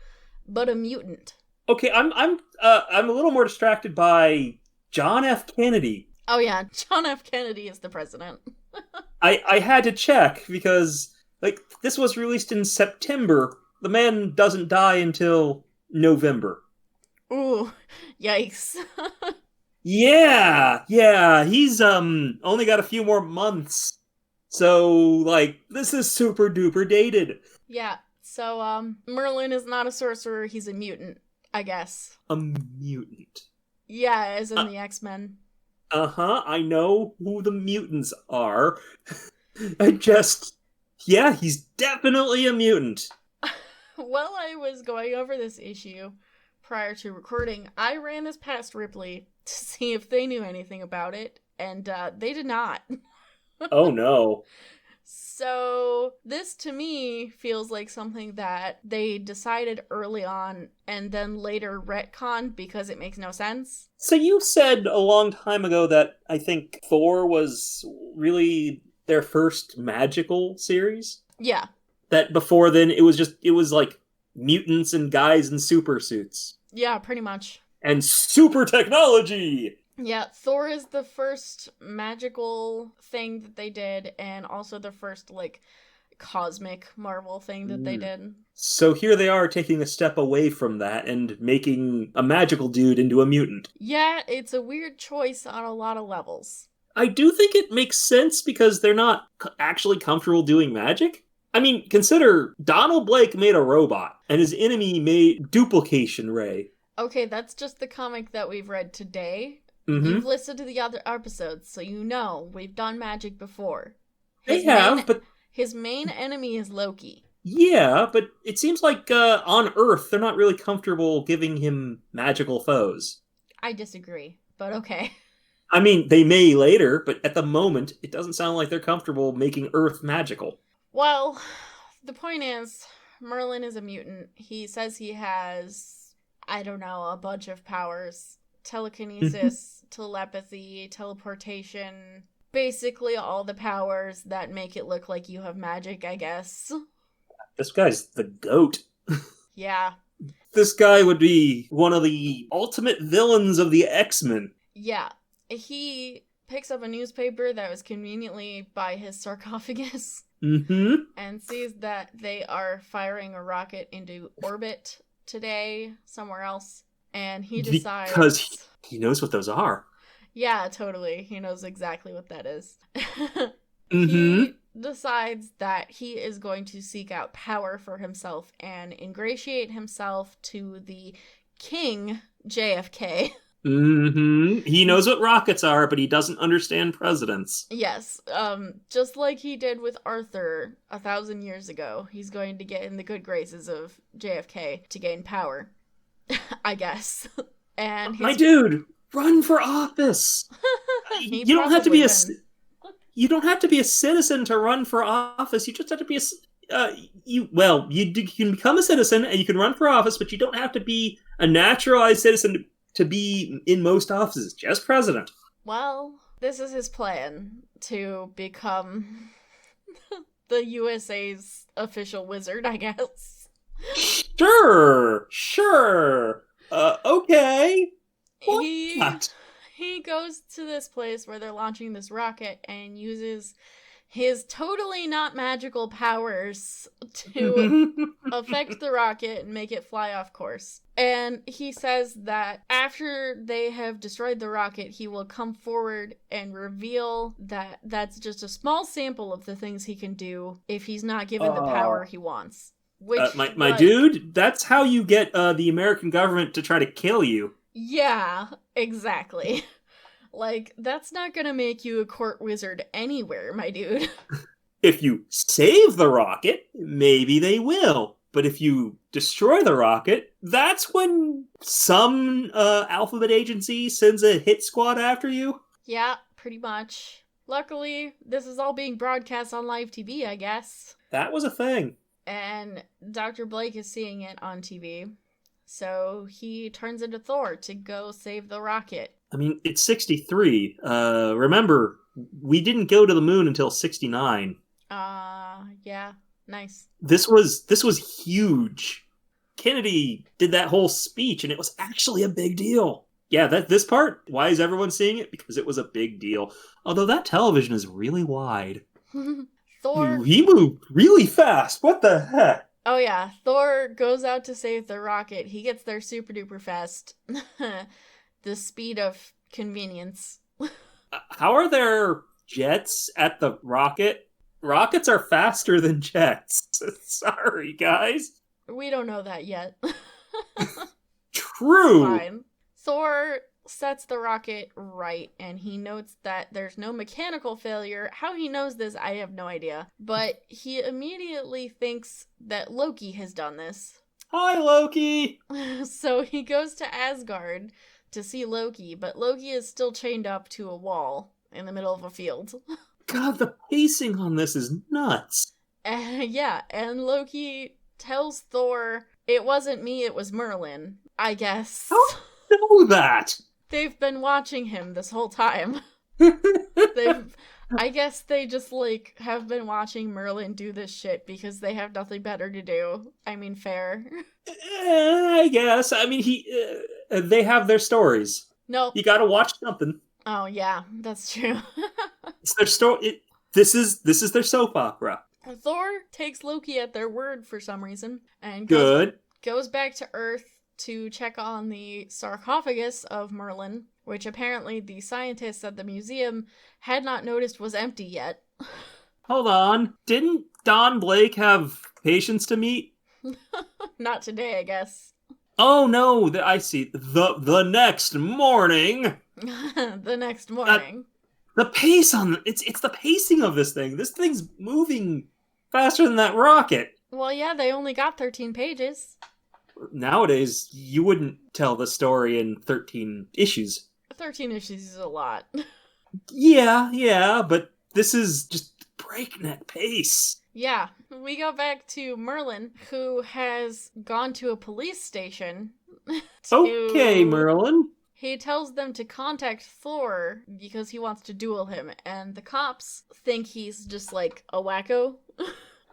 but a mutant. Okay, I'm a little more distracted by John F. Kennedy. Oh yeah, John F. Kennedy is the president. I had to check because Like, this was released in September. The man doesn't die until November. Ooh, yikes. Yeah, he's only got a few more months. So, like, this is super duper dated. Yeah, so, Merlin is not a sorcerer, he's a mutant, I guess. A mutant. Yeah, as in the X-Men. I know who the mutants are. He's definitely a mutant. While I was going over this issue prior to recording, I ran this past Ripley to see if they knew anything about it, and they did not. Oh no. So this to me feels like something that they decided early on and then later retconned because it makes no sense. So you said a long time ago that I think Thor was really their first magical series? Yeah. That before then it was like mutants and guys in super suits. Yeah, pretty much. And super technology! Yeah, Thor is the first magical thing that they did, and also the first, like, cosmic Marvel thing that they did. So here they are taking a step away from that and making a magical dude into a mutant. Yeah, it's a weird choice on a lot of levels. I do think it makes sense because they're not actually comfortable doing magic. I mean, consider Donald Blake made a robot, and his enemy made Duplication Ray. Okay, that's just the comic that we've read today. Mm-hmm. You've listened to the other episodes, so you know we've done magic before. But his main enemy is Loki. Yeah, but it seems like on Earth they're not really comfortable giving him magical foes. I disagree, but okay. I mean, they may later, but at the moment, it doesn't sound like they're comfortable making Earth magical. Well, the point is, Merlin is a mutant. He says he has, I don't know, a bunch of powers. Telekinesis, telepathy, teleportation, basically all the powers that make it look like you have magic, I guess. This guy's the GOAT. Yeah. This guy would be one of the ultimate villains of the X-Men. Yeah. He picks up a newspaper that was conveniently by his sarcophagus and sees that they are firing a rocket into orbit today somewhere else. And he decides... Because he knows what those are. Yeah, totally. He knows exactly what that is. He decides that he is going to seek out power for himself and ingratiate himself to the King JFK. He knows what rockets are, but he doesn't understand presidents. Yes. Just like he did with Arthur 1,000 years ago, he's going to get in the good graces of JFK to gain power. I guess. And my dude, run for office. You don't have to be you don't have to be a citizen to run for office. You just have to be you can become a citizen and you can run for office, but you don't have to be a naturalized citizen to be in most offices. Just president. Well, this is his plan to become the USA's official wizard, I guess. Sure. Okay. He goes to this place where they're launching this rocket and uses his totally not magical powers to affect the rocket and make it fly off course. And he says that after they have destroyed the rocket, he will come forward and reveal that that's just a small sample of the things he can do if he's not given the power he wants. Which, my dude, that's how you get the American government to try to kill you. Yeah, exactly. Like, that's not gonna make you a court wizard anywhere, my dude. If you save the rocket, maybe they will. But if you destroy the rocket, that's when some alphabet agency sends a hit squad after you. Yeah, pretty much. Luckily, this is all being broadcast on live TV, I guess. That was a thing. And Dr. Blake is seeing it on TV. So he turns into Thor to go save the rocket. I mean, it's 63. Remember, we didn't go to the moon until 69. Yeah. Nice. This was huge. Kennedy did that whole speech, and it was actually a big deal. Yeah, this part, why is everyone seeing it? Because it was a big deal. Although that television is really wide. Thor... He moved really fast. What the heck? Oh yeah, Thor goes out to save the rocket. He gets there super duper fast. The speed of convenience. How are there jets at the rocket? Rockets are faster than jets. Sorry, guys. We don't know that yet. True. Fine. Thor sets the rocket right, and he notes that there's no mechanical failure. How he knows this, I have no idea. But he immediately thinks that Loki has done this. Hi, Loki! So he goes to Asgard to see Loki, but Loki is still chained up to a wall in the middle of a field. God, the pacing on this is nuts. Yeah, and Loki tells Thor, it wasn't me, it was Merlin, I guess. How do you know that? They've been watching him this whole time. I guess they just, have been watching Merlin do this shit because they have nothing better to do. I mean, fair. I guess. I mean, they have their stories. Nope. You gotta watch something. Oh, yeah, that's true. It's their story. This is their soap opera. Thor takes Loki at their word for some reason and goes back to Earth to check on the sarcophagus of Merlin, which apparently the scientists at the museum had not noticed was empty yet. Hold on. Didn't Don Blake have patients to meet? Not today, I guess. Oh no, I see. The next morning. The next morning. The pace on it's the pacing of this thing. This thing's moving faster than that rocket. Well, yeah, they only got 13 pages. Nowadays, you wouldn't tell the story in 13 issues. 13 issues is a lot. Yeah, but this is just breakneck pace. Yeah, we go back to Merlin, who has gone to a police station. Okay, Merlin. He tells them to contact Thor because he wants to duel him, and the cops think he's just a wacko.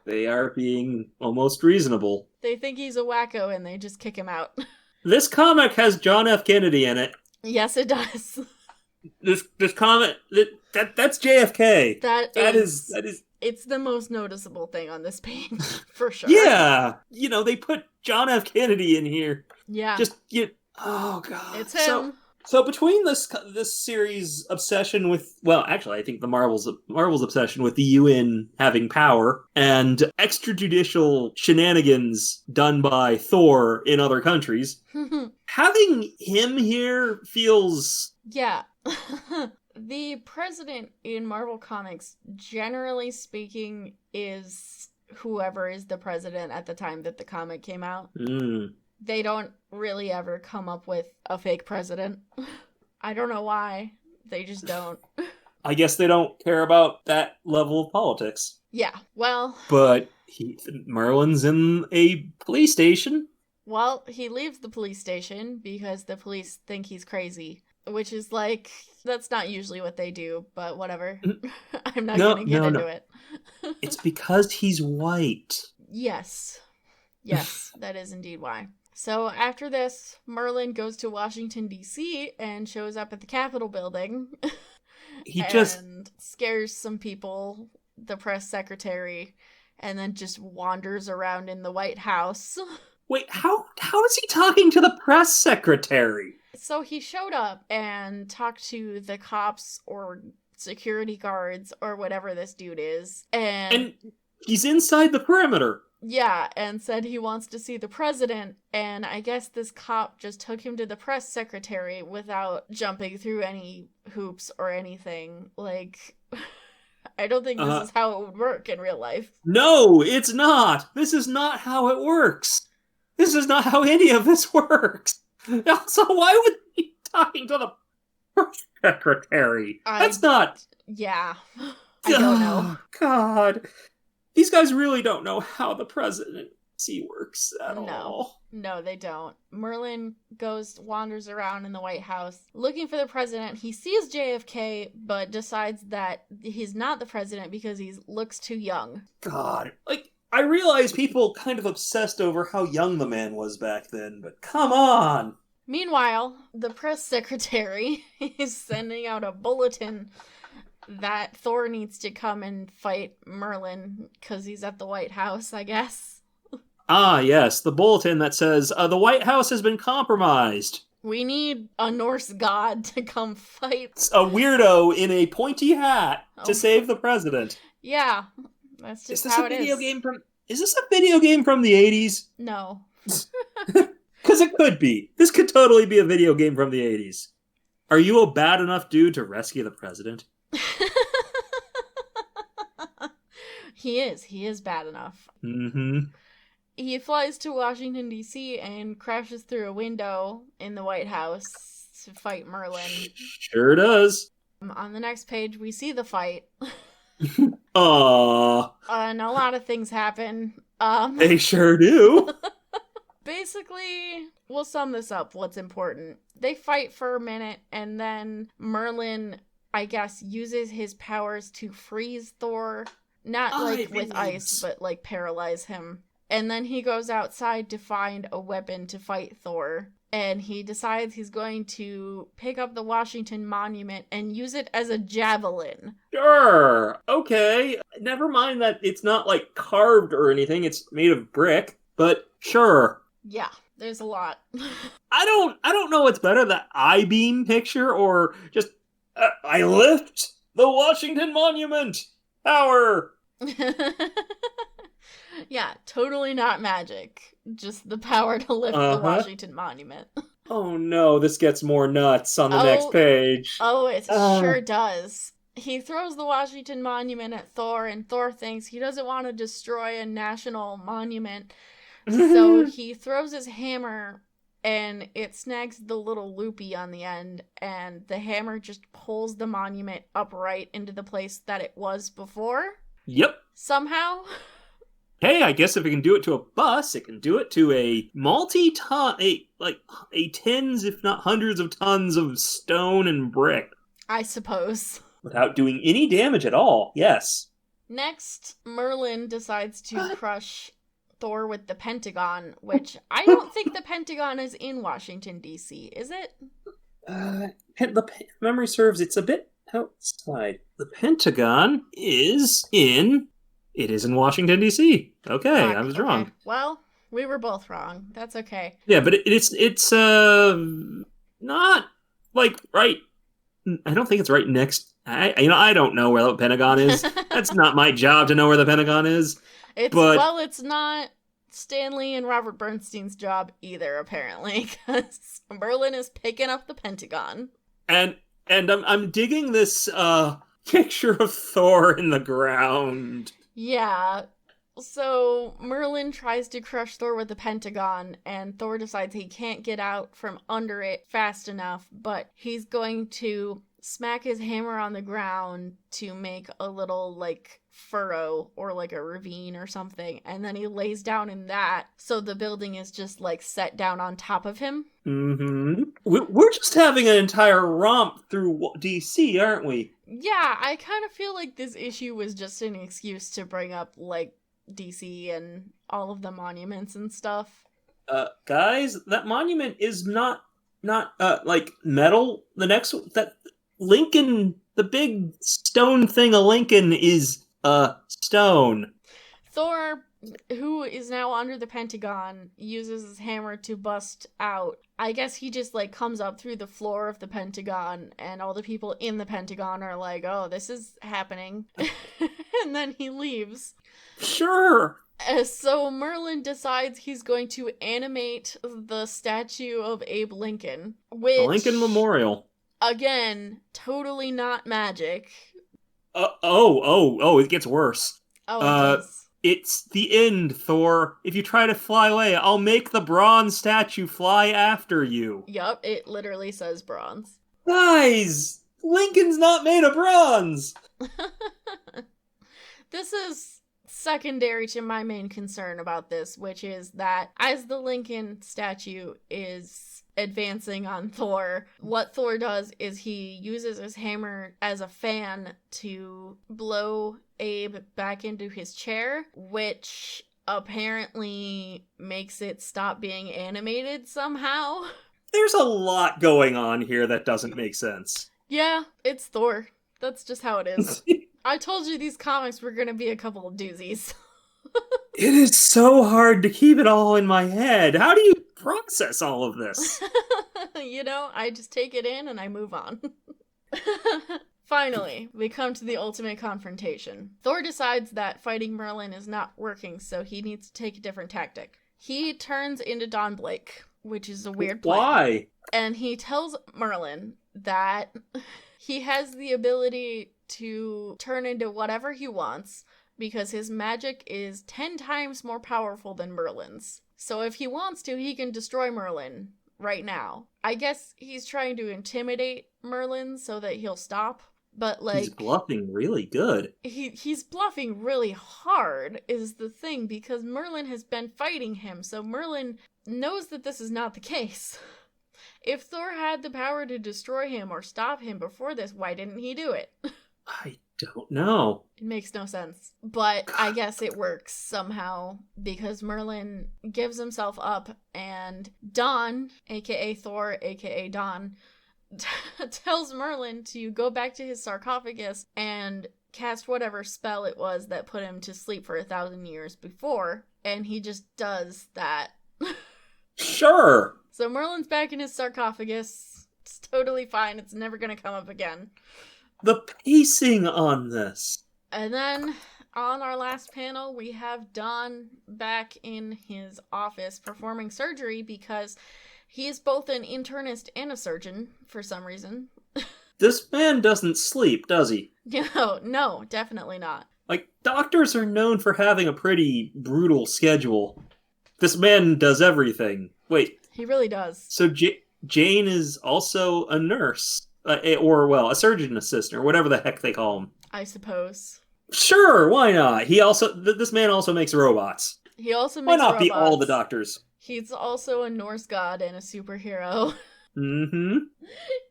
They are being almost reasonable. They think he's a wacko and they just kick him out. This comic has John F. Kennedy in it. Yes, it does. This comic that's JFK. That is. It's the most noticeable thing on this page, for sure. Yeah, they put John F. Kennedy in here. Yeah. Oh god, it's him. So between this series' obsession with, well, actually, I think the Marvel's obsession with the UN having power and extrajudicial shenanigans done by Thor in other countries, having him here feels... Yeah. The president in Marvel Comics, generally speaking, is whoever is the president at the time that the comic came out. They don't really ever come up with a fake president. I don't know why. They just don't. I guess they don't care about that level of politics. Yeah, well... But Merlin's in a police station. Well, he leaves the police station because the police think he's crazy. Which is that's not usually what they do, but whatever. I'm not going to get into it. It's because he's white. Yes, that is indeed why. So after this, Merlin goes to Washington, D.C. and shows up at the Capitol building. He and scares some people, the press secretary, and then just wanders around in the White House. Wait, how is he talking to the press secretary? So he showed up and talked to the cops or security guards or whatever this dude is. And he's inside the perimeter. Yeah, and said he wants to see the president, and I guess this cop just took him to the press secretary without jumping through any hoops or anything. I don't think this is how it would work in real life. No, it's not! This is not how it works! This is not how any of this works! So why would he be talking to the press secretary? That's not... Yeah. I don't know. Oh, God. These guys really don't know how the presidency works at all. No, they don't. Merlin wanders around in the White House looking for the president. He sees JFK, but decides that he's not the president because he looks too young. God. I realize people kind of obsessed over how young the man was back then, but come on! Meanwhile, the press secretary is sending out a bulletin that Thor needs to come and fight Merlin because he's at the White House, I guess. Ah, yes, the bulletin that says, the White House has been compromised. We need a Norse god to come fight. It's a weirdo in a pointy hat to save the president. Yeah, that's just how it is. Is this a video game from the 80s? No. Because it could be. This could totally be a video game from the 80s. Are you a bad enough dude to rescue the president? He is bad enough. Mm-hmm. He flies to Washington, D.C. and crashes through a window in the White House to fight Merlin. Sure does. On the next page, we see the fight. Aww. And a lot of things happen. They sure do. Basically, we'll sum this up, what's important. They fight for a minute, and then Merlin, I guess, uses his powers to freeze Thor. Not, with ice, but, paralyze him. And then he goes outside to find a weapon to fight Thor. And he decides he's going to pick up the Washington Monument and use it as a javelin. Sure. Okay. Never mind that it's not, carved or anything. It's made of brick. But sure. Yeah, there's a lot. I don't know what's better, the I-beam picture or just, I lift the Washington Monument. Power. Yeah, totally not magic. Just the power to lift the Washington Monument. Oh no, this gets more nuts on the next page. Oh, it sure does. He throws the Washington Monument at Thor, and Thor thinks he doesn't want to destroy a national monument. So he throws his hammer, and it snags the little loopy on the end, and the hammer just pulls the monument upright into the place that it was before. Yep. Somehow. Hey, I guess if it can do it to a bus, it can do it to a tens, if not hundreds of tons of stone and brick. I suppose. Without doing any damage at all, yes. Next, Merlin decides to crush Thor with the Pentagon, which I don't think the Pentagon is in Washington, D.C., is it? Memory serves, it's a bit outside. The Pentagon is in... It is in Washington, D.C. Okay, I was wrong. Well, we were both wrong. That's okay. Yeah, but it's not, right... I don't think it's right next... I don't know where the Pentagon is. That's not my job to know where the Pentagon is. It's not Stanley and Robert Bernstein's job either, apparently, because Merlin is picking up the Pentagon. And I'm digging this picture of Thor in the ground. Yeah. So Merlin tries to crush Thor with the Pentagon, and Thor decides he can't get out from under it fast enough, but he's going to smack his hammer on the ground to make a little, furrow or, a ravine or something, and then he lays down in that, so the building is just, set down on top of him. Mm-hmm. We're just having an entire romp through DC, aren't we? Yeah, I kind of feel like this issue was just an excuse to bring up, DC and all of the monuments and stuff. Guys, that monument is not metal. The next, that Lincoln, the big stone thing of Lincoln is, stone. Thor, who is now under the Pentagon, uses his hammer to bust out. I guess he just, comes up through the floor of the Pentagon, and all the people in the Pentagon are like, oh, this is happening. And then he leaves. Sure. So Merlin decides he's going to animate the statue of Abe Lincoln, which... The Lincoln Memorial. Again, totally not magic. It gets worse. Oh, it does. It's the end, Thor. If you try to fly away, I'll make the bronze statue fly after you. Yup, it literally says bronze. Guys! Lincoln's not made of bronze! This is secondary to my main concern about this, which is that as the Lincoln statue is advancing on Thor, what Thor does is he uses his hammer as a fan to blow Abe back into his chair, which apparently makes it stop being animated somehow. There's a lot going on here that doesn't make sense. Yeah, it's Thor. That's just how it is. I told you these comics were gonna be a couple of doozies. It is so hard to keep it all in my head. How do you process all of this? You know, I just take it in and I move on. Finally, we come to the ultimate confrontation. Thor decides that fighting Merlin is not working, so he needs to take a different tactic. He turns into Don Blake, which is a weird plan. Why? And he tells Merlin that he has the ability to turn into whatever he wants because his magic is 10 times more powerful than Merlin's. So if he wants to, he can destroy Merlin right now. I guess he's trying to intimidate Merlin so that he'll stop. But, like... He's bluffing really good. He's bluffing really hard, is the thing, because Merlin has been fighting him, so Merlin knows that this is not the case. If Thor had the power to destroy him or stop him before this, why didn't he do it? I don't know. It makes no sense. But I guess it works somehow, because Merlin gives himself up, and Don, aka Thor, aka Don, tells Merlin to go back to his sarcophagus and cast whatever spell it was that put him to sleep for 1,000 years before, and he just does that. Sure! So Merlin's back in his sarcophagus. It's totally fine. It's never gonna come up again. The pacing on this. And then, on our last panel, we have Don back in his office performing surgery because he's both an internist and a surgeon, for some reason. This man doesn't sleep, does he? No, definitely not. Like, doctors are known for having a pretty brutal schedule. This man does everything. Wait. He really does. So Jane is also a nurse. A surgeon assistant, or whatever the heck they call him. I suppose. Sure, why not? This man also makes robots. He also makes robots. Why not robots. be all the doctors? He's also a Norse god and a superhero. Mm-hmm.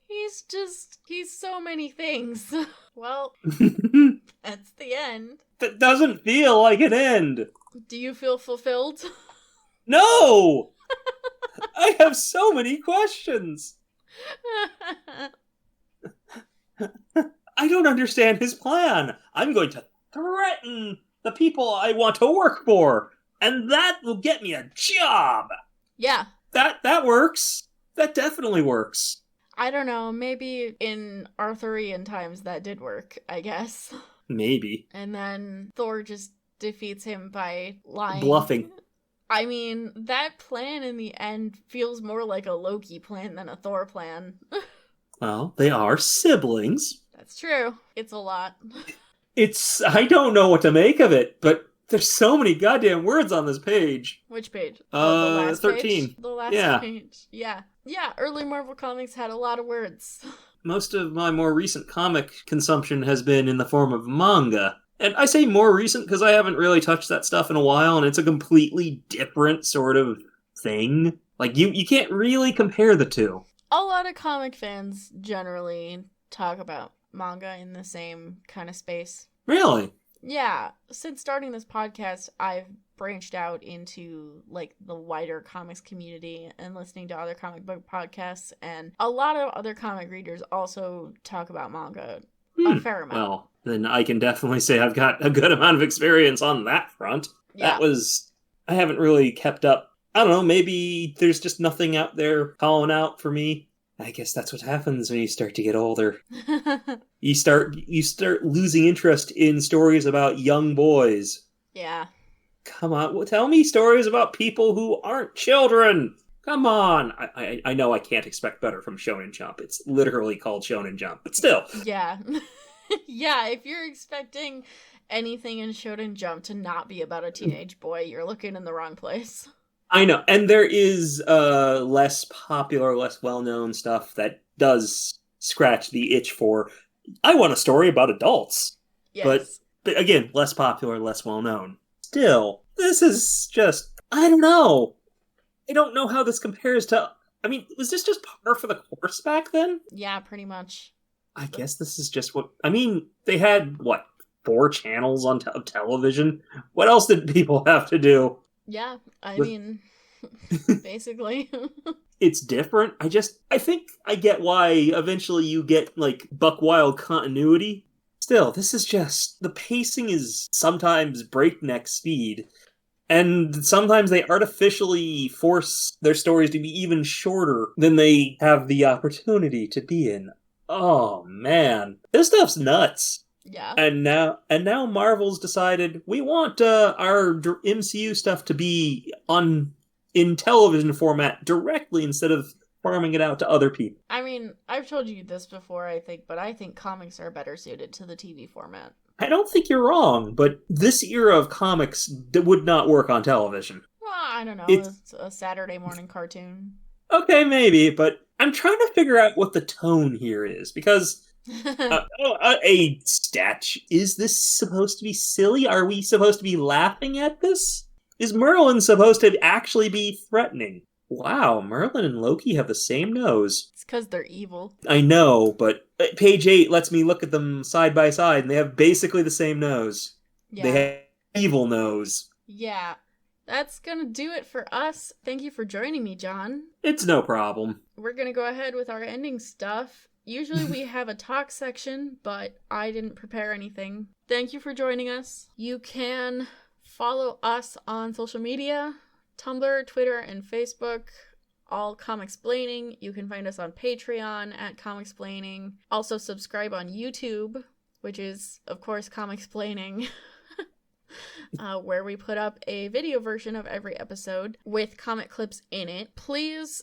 He's so many things. Well, that's the end. That doesn't feel like an end. Do you feel fulfilled? No! I have so many questions. I don't understand his plan. I'm going to threaten the people I want to work for, and that will get me a job. Yeah. That works. That definitely works. I don't know, maybe in Arthurian times that did work, I guess. Maybe. And then Thor just defeats him by lying. Bluffing. I mean, that plan in the end feels more like a Loki plan than a Thor plan. Well, they are siblings. That's true. It's a lot. I don't know what to make of it, but there's so many goddamn words on this page. Which page? The last 13. Page? The last page. Yeah. Yeah, early Marvel Comics had a lot of words. Most of my more recent comic consumption has been in the form of manga. And I say more recent because I haven't really touched that stuff in a while, and it's a completely different sort of thing. Like, you can't really compare the two. A lot of comic fans generally talk about manga in the same kind of space. Really? Yeah. Since starting this podcast, I've branched out into, like, the wider comics community and listening to other comic book podcasts, and a lot of other comic readers also talk about manga a fair amount. Well, then I can definitely say I've got a good amount of experience on that front. Yeah. I haven't really kept up. I don't know, maybe there's just nothing out there calling out for me. I guess that's what happens when you start to get older. You start losing interest in stories about young boys. Yeah. Come on, tell me stories about people who aren't children. Come on. I know I can't expect better from Shonen Jump. It's literally called Shonen Jump, but still. Yeah. Yeah, if you're expecting anything in Shonen Jump to not be about a teenage boy, you're looking in the wrong place. I know, and there is less popular, less well-known stuff that does scratch the itch for, I want a story about adults. Yes. But again, less popular, less well-known. Still, this is just, I don't know. I don't know how this compares to, I mean, was this just par for the course back then? Yeah, pretty much. I guess this is just what, I mean, they had, 4 channels on television? What else did people have to do? Yeah, I mean... Basically. It's different. I think I get why eventually you get, like, buck wild continuity. Still, this is just, the pacing is sometimes breakneck speed, and sometimes they artificially force their stories to be even shorter than they have the opportunity to be in. Oh, man. This stuff's nuts. Yeah. And now Marvel's decided we want our MCU stuff to be in television format directly instead of farming it out to other people. I mean, I've told you this before, I think, but I think comics are better suited to the TV format. I don't think you're wrong, but this era of comics would not work on television. Well, I don't know. It's a Saturday morning cartoon. Okay, maybe, but I'm trying to figure out what the tone here is, because a statue. Is this supposed to be silly? Are we supposed to be laughing at this? Is Merlin supposed to actually be threatening? Wow, Merlin and Loki have the same nose. It's because they're evil. I know, but page 8 lets me look at them side by side, and they have basically the same nose. Yeah. They have evil nose. Yeah. That's gonna do it for us. Thank you for joining me, John. It's no problem. We're gonna go ahead with our ending stuff. Usually we have a talk section, but I didn't prepare anything. Thank you for joining us. You can follow us on social media, Tumblr, Twitter, and Facebook, all Comicsplaining. You can find us on Patreon at Comicsplaining. Also subscribe on YouTube, which is, of course, Comicsplaining, where we put up a video version of every episode with comic clips in it. Please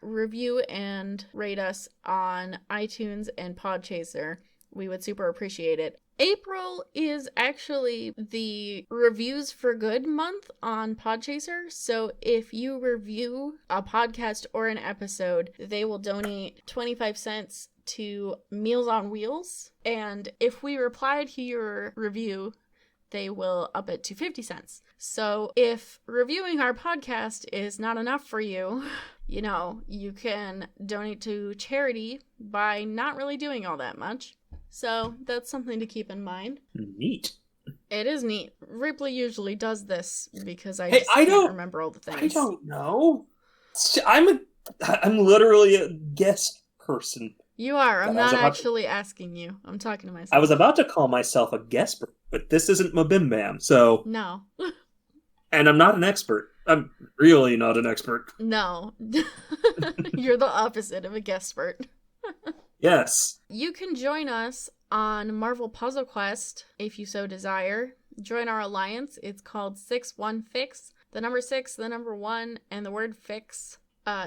review and rate us on iTunes and Podchaser. We would super appreciate it. April is actually the Reviews for Good month on Podchaser, so if you review a podcast or an episode, they will donate 25 cents to Meals on Wheels, and if we reply to your review, they will up it to 50 cents. So if reviewing our podcast is not enough for you, you can donate to charity by not really doing all that much. So that's something to keep in mind. Neat. It is neat. Ripley usually does this because I can't remember all the things. I don't know. I'm literally a guest person. You are. I'm not actually asking you. I'm talking to myself. I was about to call myself a guest, but this isn't my Bim Bam, so... No. And I'm not an expert. I'm really not an expert. No. You're the opposite of a guestpert. Yes. You can join us on Marvel Puzzle Quest if you so desire. Join our alliance. It's called 6-1-Fix. The number 6, the number 1, and the word fix.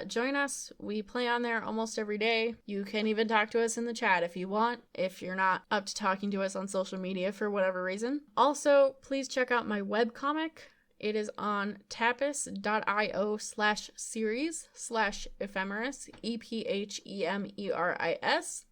Join us. We play on there almost every day. You can even talk to us in the chat if you want, if you're not up to talking to us on social media for whatever reason. Also, please check out my webcomic. It is on tapis.io/series/ephemeris, EPHEMERIS.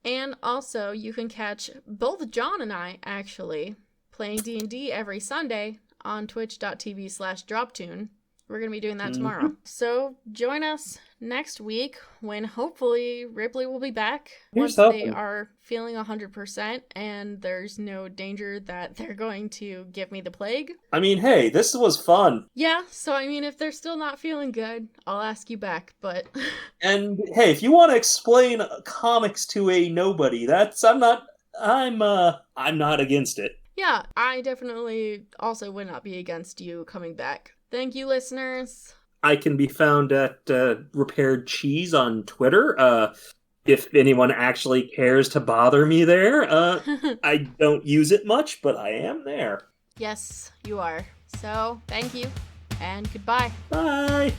And also, you can catch both John and I, actually, playing D&D every Sunday on twitch.tv/droptune. We're going to be doing that tomorrow. So join us next week when hopefully Ripley will be back once they are feeling 100% and there's no danger that they're going to give me the plague. I mean, hey, this was fun. Yeah, so I mean, if they're still not feeling good, I'll ask you back, but... And hey, if you want to explain comics to a nobody, I'm not against it. Yeah, I definitely also would not be against you coming back. Thank you, listeners. I can be found at Repaired Cheese on Twitter. If anyone actually cares to bother me there, I don't use it much, but I am there. Yes, you are. So, thank you, and goodbye. Bye.